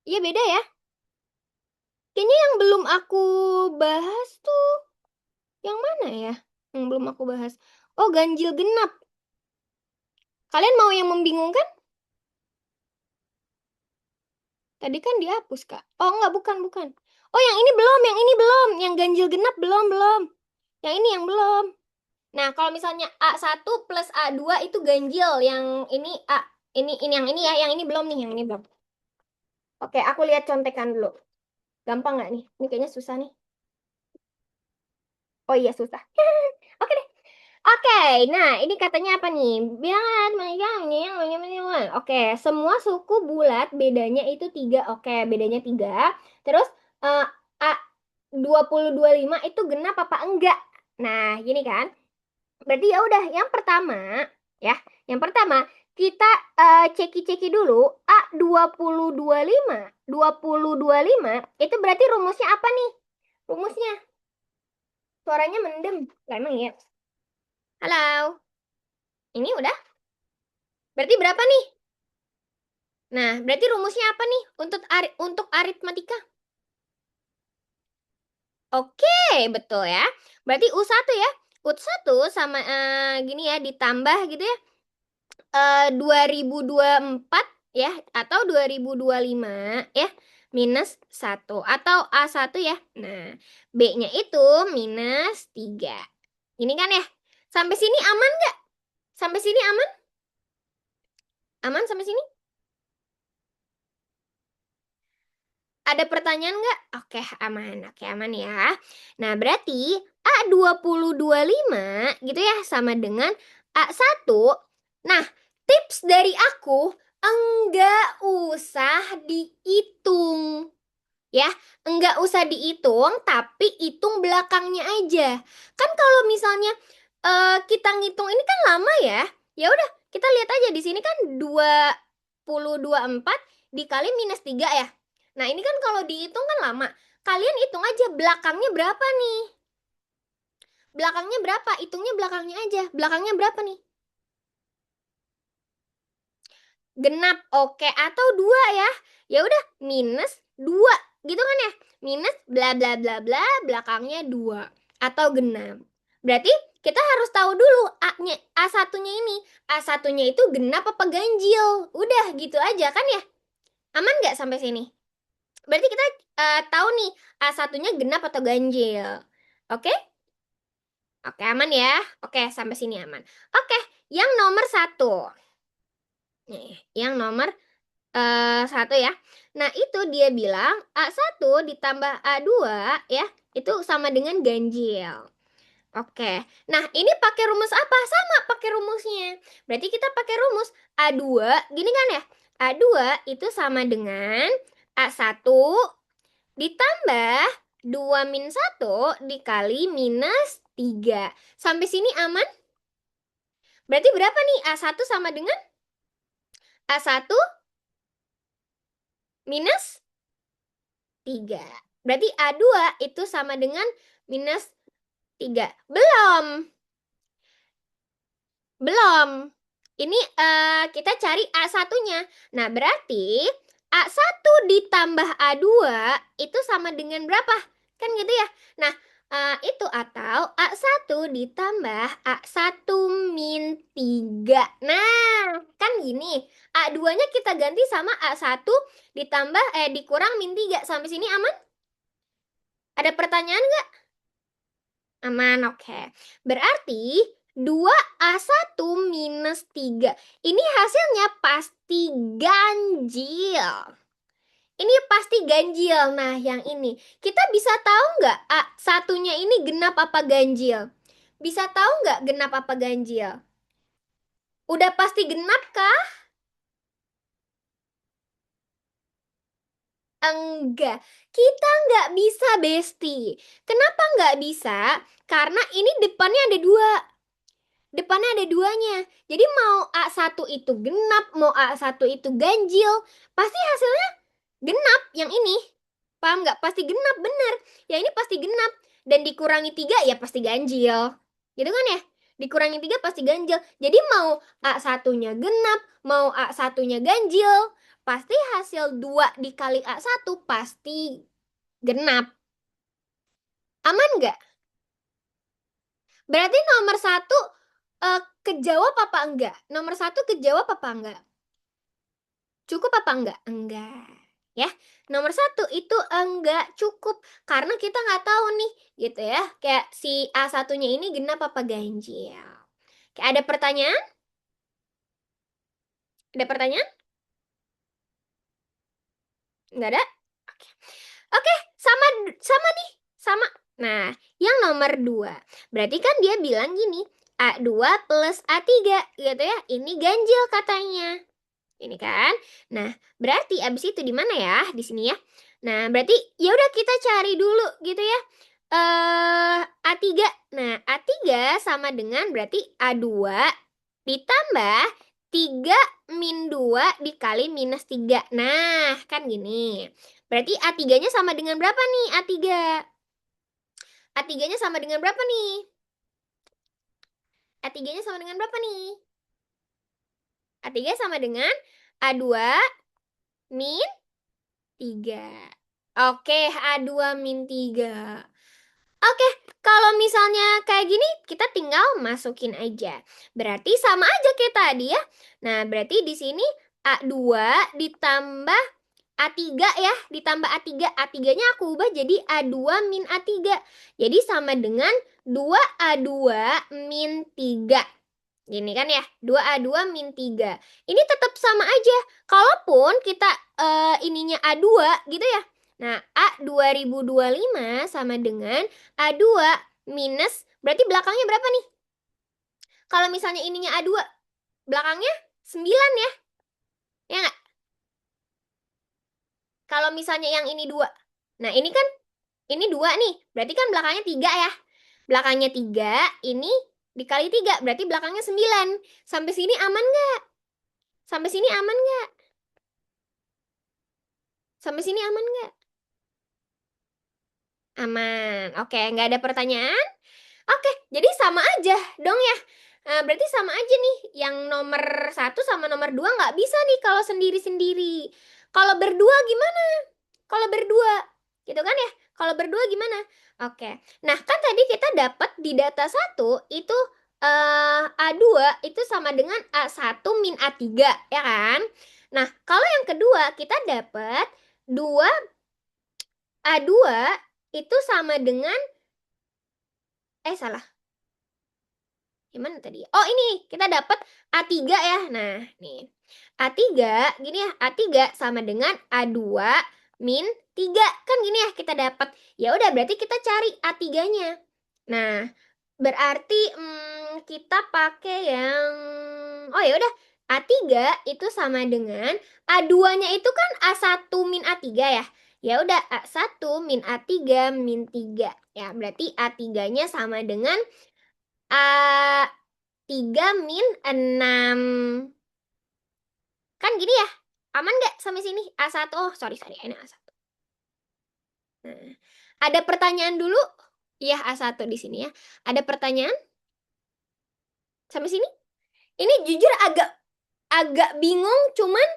Iya beda ya. Kayaknya yang belum aku bahas tuh yang mana ya? Yang belum aku bahas. Oh, ganjil genap. Kalian mau yang membingungkan? Tadi kan dihapus, Kak. Oh, enggak, bukan, bukan. Oh, yang ini belum, yang ini belum. Yang ganjil genap belum, belum. Yang ini yang belum. Nah, kalau misalnya A1 plus A2 itu ganjil. Yang ini ini yang ini ya, yang ini belum nih, yang ini belum. Oke, aku lihat contekan dulu. Gampang nggak nih? Ini kayaknya susah nih. Oh iya, susah. Oke deh. Oke, nah ini katanya apa nih? Bilangan Oke, semua suku bulat bedanya itu 3. Oke, bedanya 3. Terus eh A 2025 itu genap apa enggak? Nah, gini kan. Berarti ya udah, yang pertama ya. Yang pertama kita ceki-ceki dulu A 2025 itu berarti rumusnya apa nih? Rumusnya suaranya mendem. Lah emang ya. Halo. Ini udah? Berarti berapa nih? Nah, berarti rumusnya apa nih untuk aritmatika? Oke, betul ya. Berarti U1 ya. U1 sama gini ya ditambah gitu ya. 2024 ya atau 2025 ya minus 1 atau A1 ya. Nah, B-nya itu minus 3. Ini kan ya. Sampai sini aman nggak? Sampai sini aman? Aman sampai sini? Ada pertanyaan nggak? Oke, aman. Oke, aman ya. Nah, berarti A2025 gitu ya sama dengan A1. Nah, tips dari aku enggak usah dihitung. Ya, enggak usah dihitung, tapi hitung belakangnya aja. Kan kalau misalnya kita ngitung ini kan lama ya. Ya udah, kita lihat aja di sini kan 2024 dikali minus 3 ya. Nah, ini kan kalau dihitung kan lama. Kalian hitung aja belakangnya berapa nih? Belakangnya berapa? Hitungnya belakangnya aja. Belakangnya berapa nih? Genap, oke. Atau 2 ya. Ya udah, minus 2 gitu kan ya. Minus bla bla bla bla, belakangnya 2 atau genap. Berarti kita harus tahu dulu A-nya, A1-nya ini. A1-nya itu genap apa ganjil? Udah gitu aja kan ya. Aman nggak sampai sini? Berarti kita tahu nih A1-nya genap atau ganjil. Oke? Oke, aman ya. Oke, sampai sini aman. Oke, yang nomor 1. Nih, yang nomor 1 ya. Nah, itu dia bilang A1 ditambah A2 ya, itu sama dengan ganjil. Oke. Nah, ini pakai rumus apa? Sama pakai rumusnya. Berarti kita pakai rumus A2, gini kan ya? A2 itu sama dengan A1 ditambah 2 min 1 dikali minus 3. Sampai sini aman? Berarti berapa nih? A1 sama dengan A1 minus 3. Berarti A2 itu sama dengan minus 3. Belum. Belum. Ini kita cari A1-nya. Nah, berarti A1 ditambah A2 itu sama dengan berapa? Kan gitu ya. Nah, itu atau A1 ditambah A1 min 3. Nah, kan gini. A2-nya kita ganti sama A1 ditambah dikurang min 3. Sampai sini aman? Ada pertanyaan nggak? Aman, oke. Berarti 2A1 minus 3. Ini hasilnya pasti ganjil. Ini pasti ganjil. Nah, yang ini. Kita bisa tahu nggak A1-nya ini genap apa ganjil? Bisa tahu nggak genap apa ganjil? Udah pasti genap kah? Enggak. Kita nggak bisa, Besti. Kenapa nggak bisa? Karena ini depannya ada 2. Depannya ada 2-nya. Jadi mau A1 itu genap, mau A1 itu ganjil, pasti hasilnya genap yang ini. Paham nggak? Pasti genap, bener. Yang ini pasti genap. Dan dikurangi 3 ya pasti ganjil. Gitu kan ya? Dikurangi 3 pasti ganjil. Jadi mau A1-nya genap, mau A1-nya ganjil, pasti hasil 2 dikali A1 pasti genap. Aman nggak? Berarti nomor 1 kejawab apa enggak? Nomor 1 kejawab apa enggak? Cukup apa enggak? Enggak. Ya, nomor 1 itu enggak cukup karena kita nggak tahu nih, gitu ya. Kayak si A1-nya ini genap apa ganjil. Kayak ada pertanyaan? Ada pertanyaan? Nggak ada? Oke. Oke, sama sama nih, sama. Nah, yang nomor 2. Berarti kan dia bilang gini, A2 plus A3, gitu ya. Ini ganjil katanya. Ini kan. Nah, berarti abis itu di mana ya? Di sini ya. Nah, berarti ya udah kita cari dulu gitu ya. A3. Nah, A3 sama dengan berarti A2 ditambah 3 min 2 dikali minus 3. Nah, kan gini. Berarti A3-nya sama dengan berapa nih? A3. A3-nya sama dengan berapa nih? A3-nya sama dengan berapa nih? A3 sama dengan A2 min 3. Oke, A2 min 3. Oke, kalau misalnya kayak gini, kita tinggal masukin aja. Berarti sama aja kayak tadi ya. Nah, berarti di sini A2 ditambah A3 ya, ditambah A3. A3-nya aku ubah jadi A2 min A3. Jadi sama dengan 2A2 min 3. Gini kan ya, 2A2 min 3. Ini tetap sama aja. Kalaupun kita ininya A2 gitu ya. Nah, A 2025 sama dengan A2 minus, berarti belakangnya berapa nih? Kalau misalnya ininya A2, belakangnya 9 ya. Ya nggak? Kalau misalnya yang ini 2. Nah, ini kan, ini 2 nih. Berarti kan belakangnya 3 ya. Belakangnya 3, ini dikali 3, berarti belakangnya 9. Sampai sini aman nggak? Sampai sini aman nggak? Sampai sini aman nggak? Aman. Oke, nggak ada pertanyaan? Oke, jadi sama aja dong ya. Berarti sama aja nih. Yang nomor 1 sama nomor 2 nggak bisa nih kalau sendiri-sendiri. Kalau berdua gimana? Kalau berdua, gitu kan ya? Kalau berdua gimana? Oke. Nah, kan tadi kita dapat di data 1 itu A2 itu sama dengan A1 min A3, ya kan? Nah, kalau yang kedua kita dapat 2 A2 itu sama dengan salah. Gimana tadi? Oh, ini kita dapat A3 ya. Nah, nih. A3, gini ya, A3 sama dengan A2 min 3. Kan gini ya, kita dapat. Ya udah, berarti kita cari A3-nya. Nah, berarti kita pakai yang oh ya udah, A3 itu sama dengan A2-nya itu kan A1 min A3 ya. Ya udah, A1 min A3 min 3. Ya, berarti A3-nya sama dengan A3 min 6. Kan gini ya? Aman nggak sampai sini? A1. Oh, sorry, ini A1. Nah, ada pertanyaan dulu? Iya, A1 di sini ya. Ada pertanyaan sampai sini? Ini jujur agak agak bingung, cuman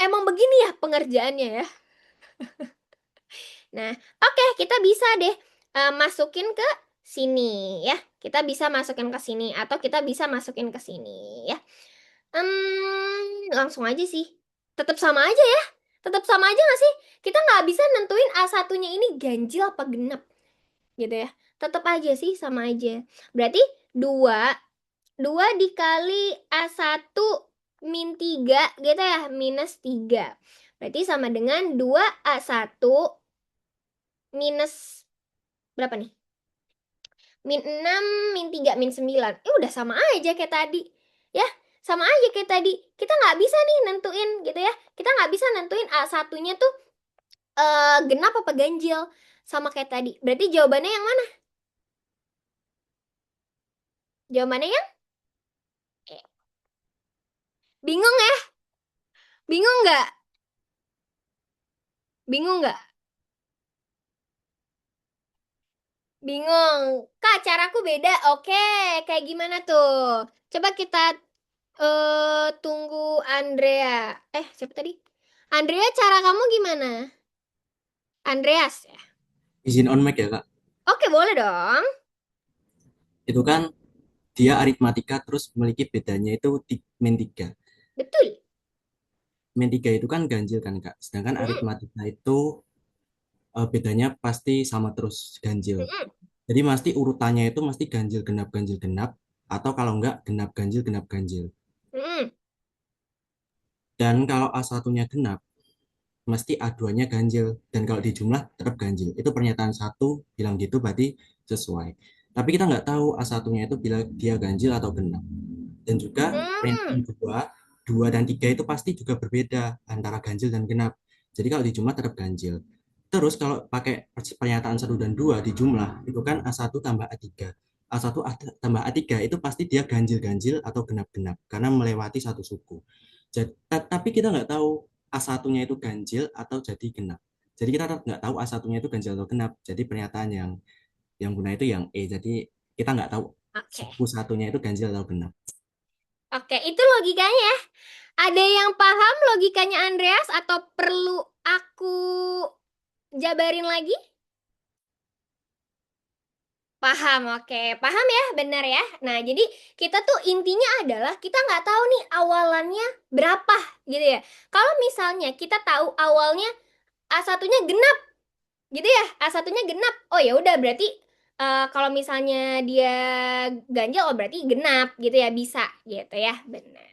emang begini ya pengerjaannya ya. Nah, oke, kita bisa deh masukin ke sini ya. Kita bisa masukin ke sini atau kita bisa masukin ke sini ya. Langsung aja sih. Tetap sama aja ya. Tetap sama aja nggak sih? Kita nggak bisa nentuin A1-nya ini ganjil apa genap gitu ya. Tetap aja sih sama aja. Berarti 2 dikali A1 min 3 gitu ya, minus 3. Berarti sama dengan 2A1 minus berapa nih? Min 6, min 3, min 9. Udah sama aja kayak tadi. Ya, sama aja kayak tadi. Kita nggak bisa nih nentuin gitu ya. Kita nggak bisa nentuin A1-nya tuh genap apa ganjil. Sama kayak tadi. Berarti jawabannya yang mana? Jawabannya yang E. Bingung ya? Bingung nggak? Bingung nggak? Bingung. Kak, caraku beda. Oke, kayak gimana tuh? Coba kita tunggu Andrea. Siapa tadi? Andrea, cara kamu gimana? Andreas ya? Izin on mic ya kak. Oke, boleh dong. Itu kan dia aritmatika terus memiliki bedanya itu min 3. Betul. Min 3 itu kan ganjil kan kak. Sedangkan Mm-mm, aritmatika itu bedanya pasti sama terus ganjil. mm-mm, Jadi pasti urutannya itu mesti ganjil genap atau kalau enggak genap ganjil genap ganjil. mm-mm. Dan kalau A1-nya genap mesti A2-nya ganjil dan kalau dijumlah tetap ganjil. Itu pernyataan satu bilang gitu berarti sesuai. Tapi kita nggak tahu A1-nya itu bila dia ganjil atau genap. Dan juga pernyataan Hmm. kedua, 2 dan 3 itu pasti juga berbeda antara ganjil dan genap. Jadi kalau dijumlah tetap ganjil. Terus kalau pakai pernyataan 1 dan 2 dijumlah, itu kan A1 tambah A3. A1 tambah A3 itu pasti dia ganjil-ganjil atau genap-genap karena melewati satu suku. Jadi, tapi kita nggak tahu A1-nya itu ganjil atau jadi genap. Jadi kita tetap nggak tahu A1-nya itu ganjil atau genap. Jadi pernyataan yang guna itu yang E. Jadi kita nggak tahu Oke. suku satunya itu ganjil atau genap. Oke, itu logikanya. Ada yang paham logikanya Andreas atau perlu aku jabarin lagi? Paham, oke. Paham ya, benar ya. Nah, jadi kita tuh intinya adalah kita nggak tahu nih awalannya berapa gitu ya. Kalau misalnya kita tahu awalnya A1-nya genap gitu ya, A1-nya genap. Oh ya udah berarti kalau misalnya dia ganjil, oh berarti genap gitu ya, bisa gitu ya. Benar.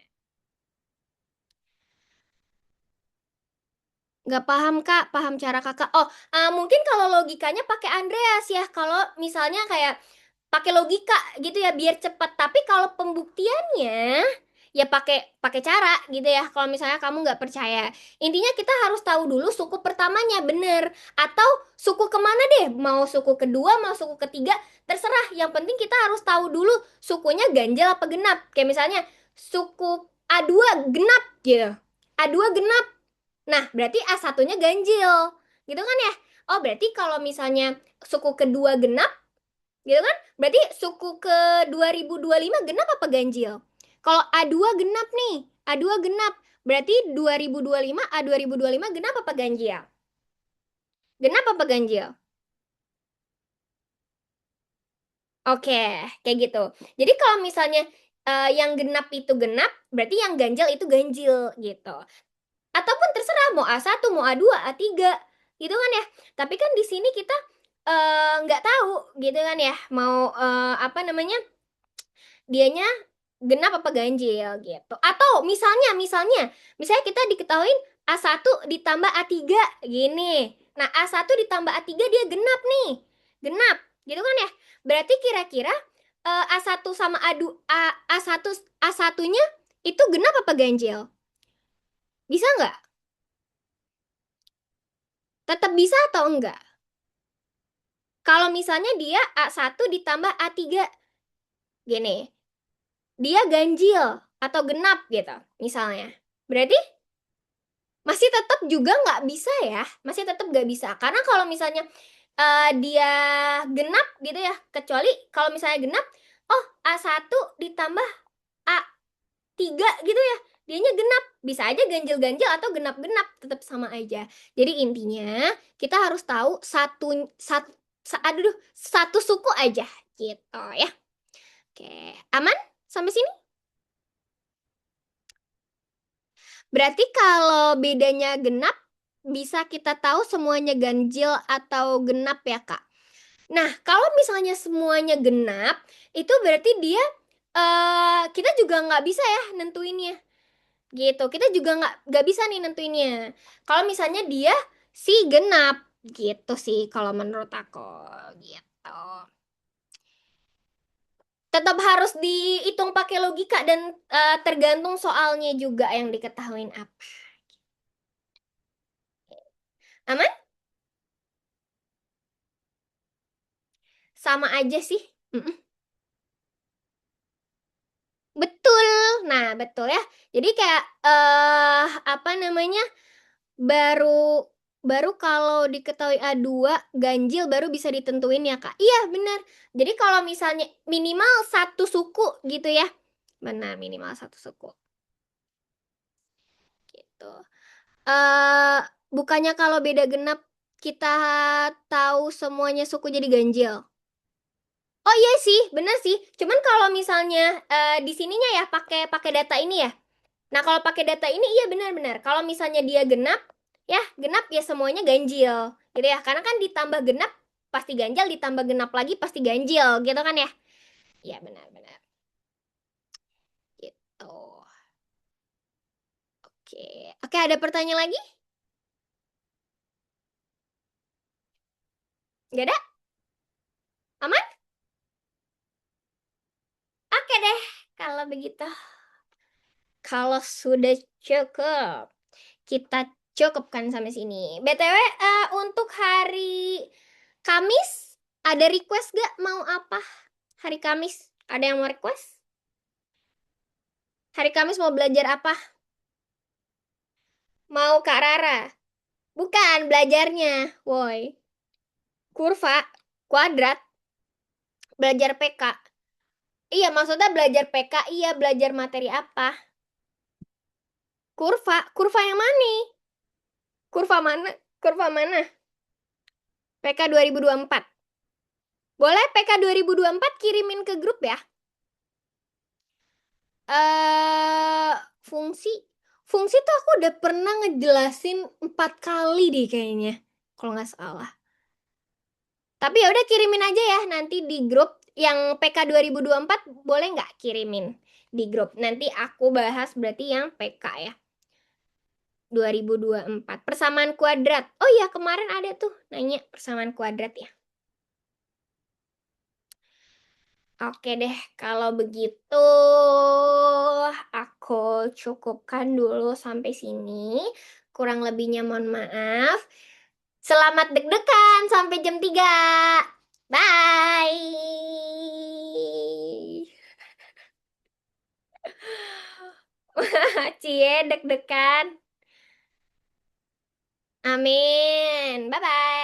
Nggak paham Kak, paham cara Kakak. Oh, mungkin kalau logikanya pakai Andreas ya. Kalau misalnya kayak pakai logika gitu ya biar cepat. Tapi kalau pembuktiannya ya pakai pakai cara gitu ya. Kalau misalnya kamu nggak percaya, intinya kita harus tahu dulu suku pertamanya bener atau suku kemana deh. Mau suku kedua, mau suku ketiga, terserah. Yang penting kita harus tahu dulu sukunya ganjil apa genap. Kayak misalnya suku A2 genap gitu. A2 genap. Nah, berarti A1-nya ganjil. Gitu kan ya? Oh, berarti kalau misalnya suku kedua genap, gitu kan? Berarti suku ke 2025 genap apa ganjil? Kalau A2 genap nih, A2 genap. Berarti 2025, A2025 genap apa ganjil? Genap apa ganjil? Oke, kayak gitu. Jadi kalau misalnya yang genap itu genap, berarti yang ganjil itu ganjil gitu. Ataupun terserah mau A1, mau A2, A3 gitu kan ya. Tapi kan di sini kita nggak tahu gitu kan ya. Mau apa namanya? Dianya genap apa ganjil gitu. Atau misalnya kita diketahuin A1 ditambah A3 gini. Nah, A1 ditambah A3 dia genap nih. Genap, gitu kan ya? Berarti kira-kira A1 sama A1 A1-nya itu genap apa ganjil? Bisa nggak? Tetap bisa atau enggak? Kalau misalnya dia A1 ditambah A3 gini, dia ganjil atau genap gitu misalnya. Berarti masih tetap juga nggak bisa ya, masih tetap nggak bisa. Karena kalau misalnya dia genap gitu ya, kecuali kalau misalnya genap, oh A1 ditambah A3 gitu ya, dianya genap. Bisa aja ganjil-ganjil atau genap-genap, tetap sama aja. Jadi intinya kita harus tahu satu suku aja gitu ya. Oke, aman sampai sini? Berarti kalau bedanya genap, bisa kita tahu semuanya ganjil atau genap ya, Kak? Nah, kalau misalnya semuanya genap, itu berarti dia kita juga nggak bisa ya nentuinnya. Gitu, kita juga nggak bisa nih nentuinnya. Kalau misalnya dia si genap, gitu sih kalau menurut aku. Gitu. Tetap harus dihitung pakai logika dan tergantung soalnya juga yang diketahuin apa. Aman? Sama aja sih. Mm-mm. Betul. Nah, betul ya. Jadi kayak apa namanya? Baru baru kalau diketahui A2 ganjil baru bisa ditentuin ya, Kak. Iya, benar. Jadi kalau misalnya minimal satu suku gitu ya. Benar, minimal satu suku. Gitu. Eh bukannya kalau beda genap kita tahu semuanya suku jadi ganjil. Oh iya sih, bener sih. Cuman kalau misalnya di sininya ya pakai pakai data ini ya. Nah, kalau pakai data ini iya benar-benar. Kalau misalnya dia genap ya semuanya ganjil. Gitu ya. Karena kan ditambah genap pasti ganjil, ditambah genap lagi pasti ganjil, gitu kan ya? Iya, benar-benar. Gitu. Oke. Oke, ada pertanyaan lagi? Gak ada? Aman? Oke deh. Kalau begitu. Kalau sudah cukup, kita cukupkan sampai sini. BTW, untuk hari Kamis, ada request gak mau apa? Hari Kamis, ada yang mau request? Hari Kamis mau belajar apa? Mau Kak Rara? Bukan, belajarnya. Woi. Kurva, kuadrat, belajar PK. Iya, maksudnya belajar PK, iya belajar materi apa? Kurva, kurva yang mana? Kurva mana? Kurva mana? PK 2024. Boleh PK 2024 kirimin ke grup ya? Fungsi. Fungsi tuh aku udah pernah ngejelasin 4 kali deh kayaknya. Kalau nggak salah. Tapi ya udah kirimin aja ya nanti di grup yang PK 2024 boleh nggak kirimin di grup. Nanti aku bahas berarti yang PK ya. 2024. Persamaan kuadrat. Oh iya kemarin ada tuh nanya persamaan kuadrat ya. Oke deh, kalau begitu aku cukupkan dulu sampai sini. Kurang lebihnya mohon maaf. Selamat deg-degan sampai jam 3. Bye. Cie deg-degan. Amin. Bye-bye.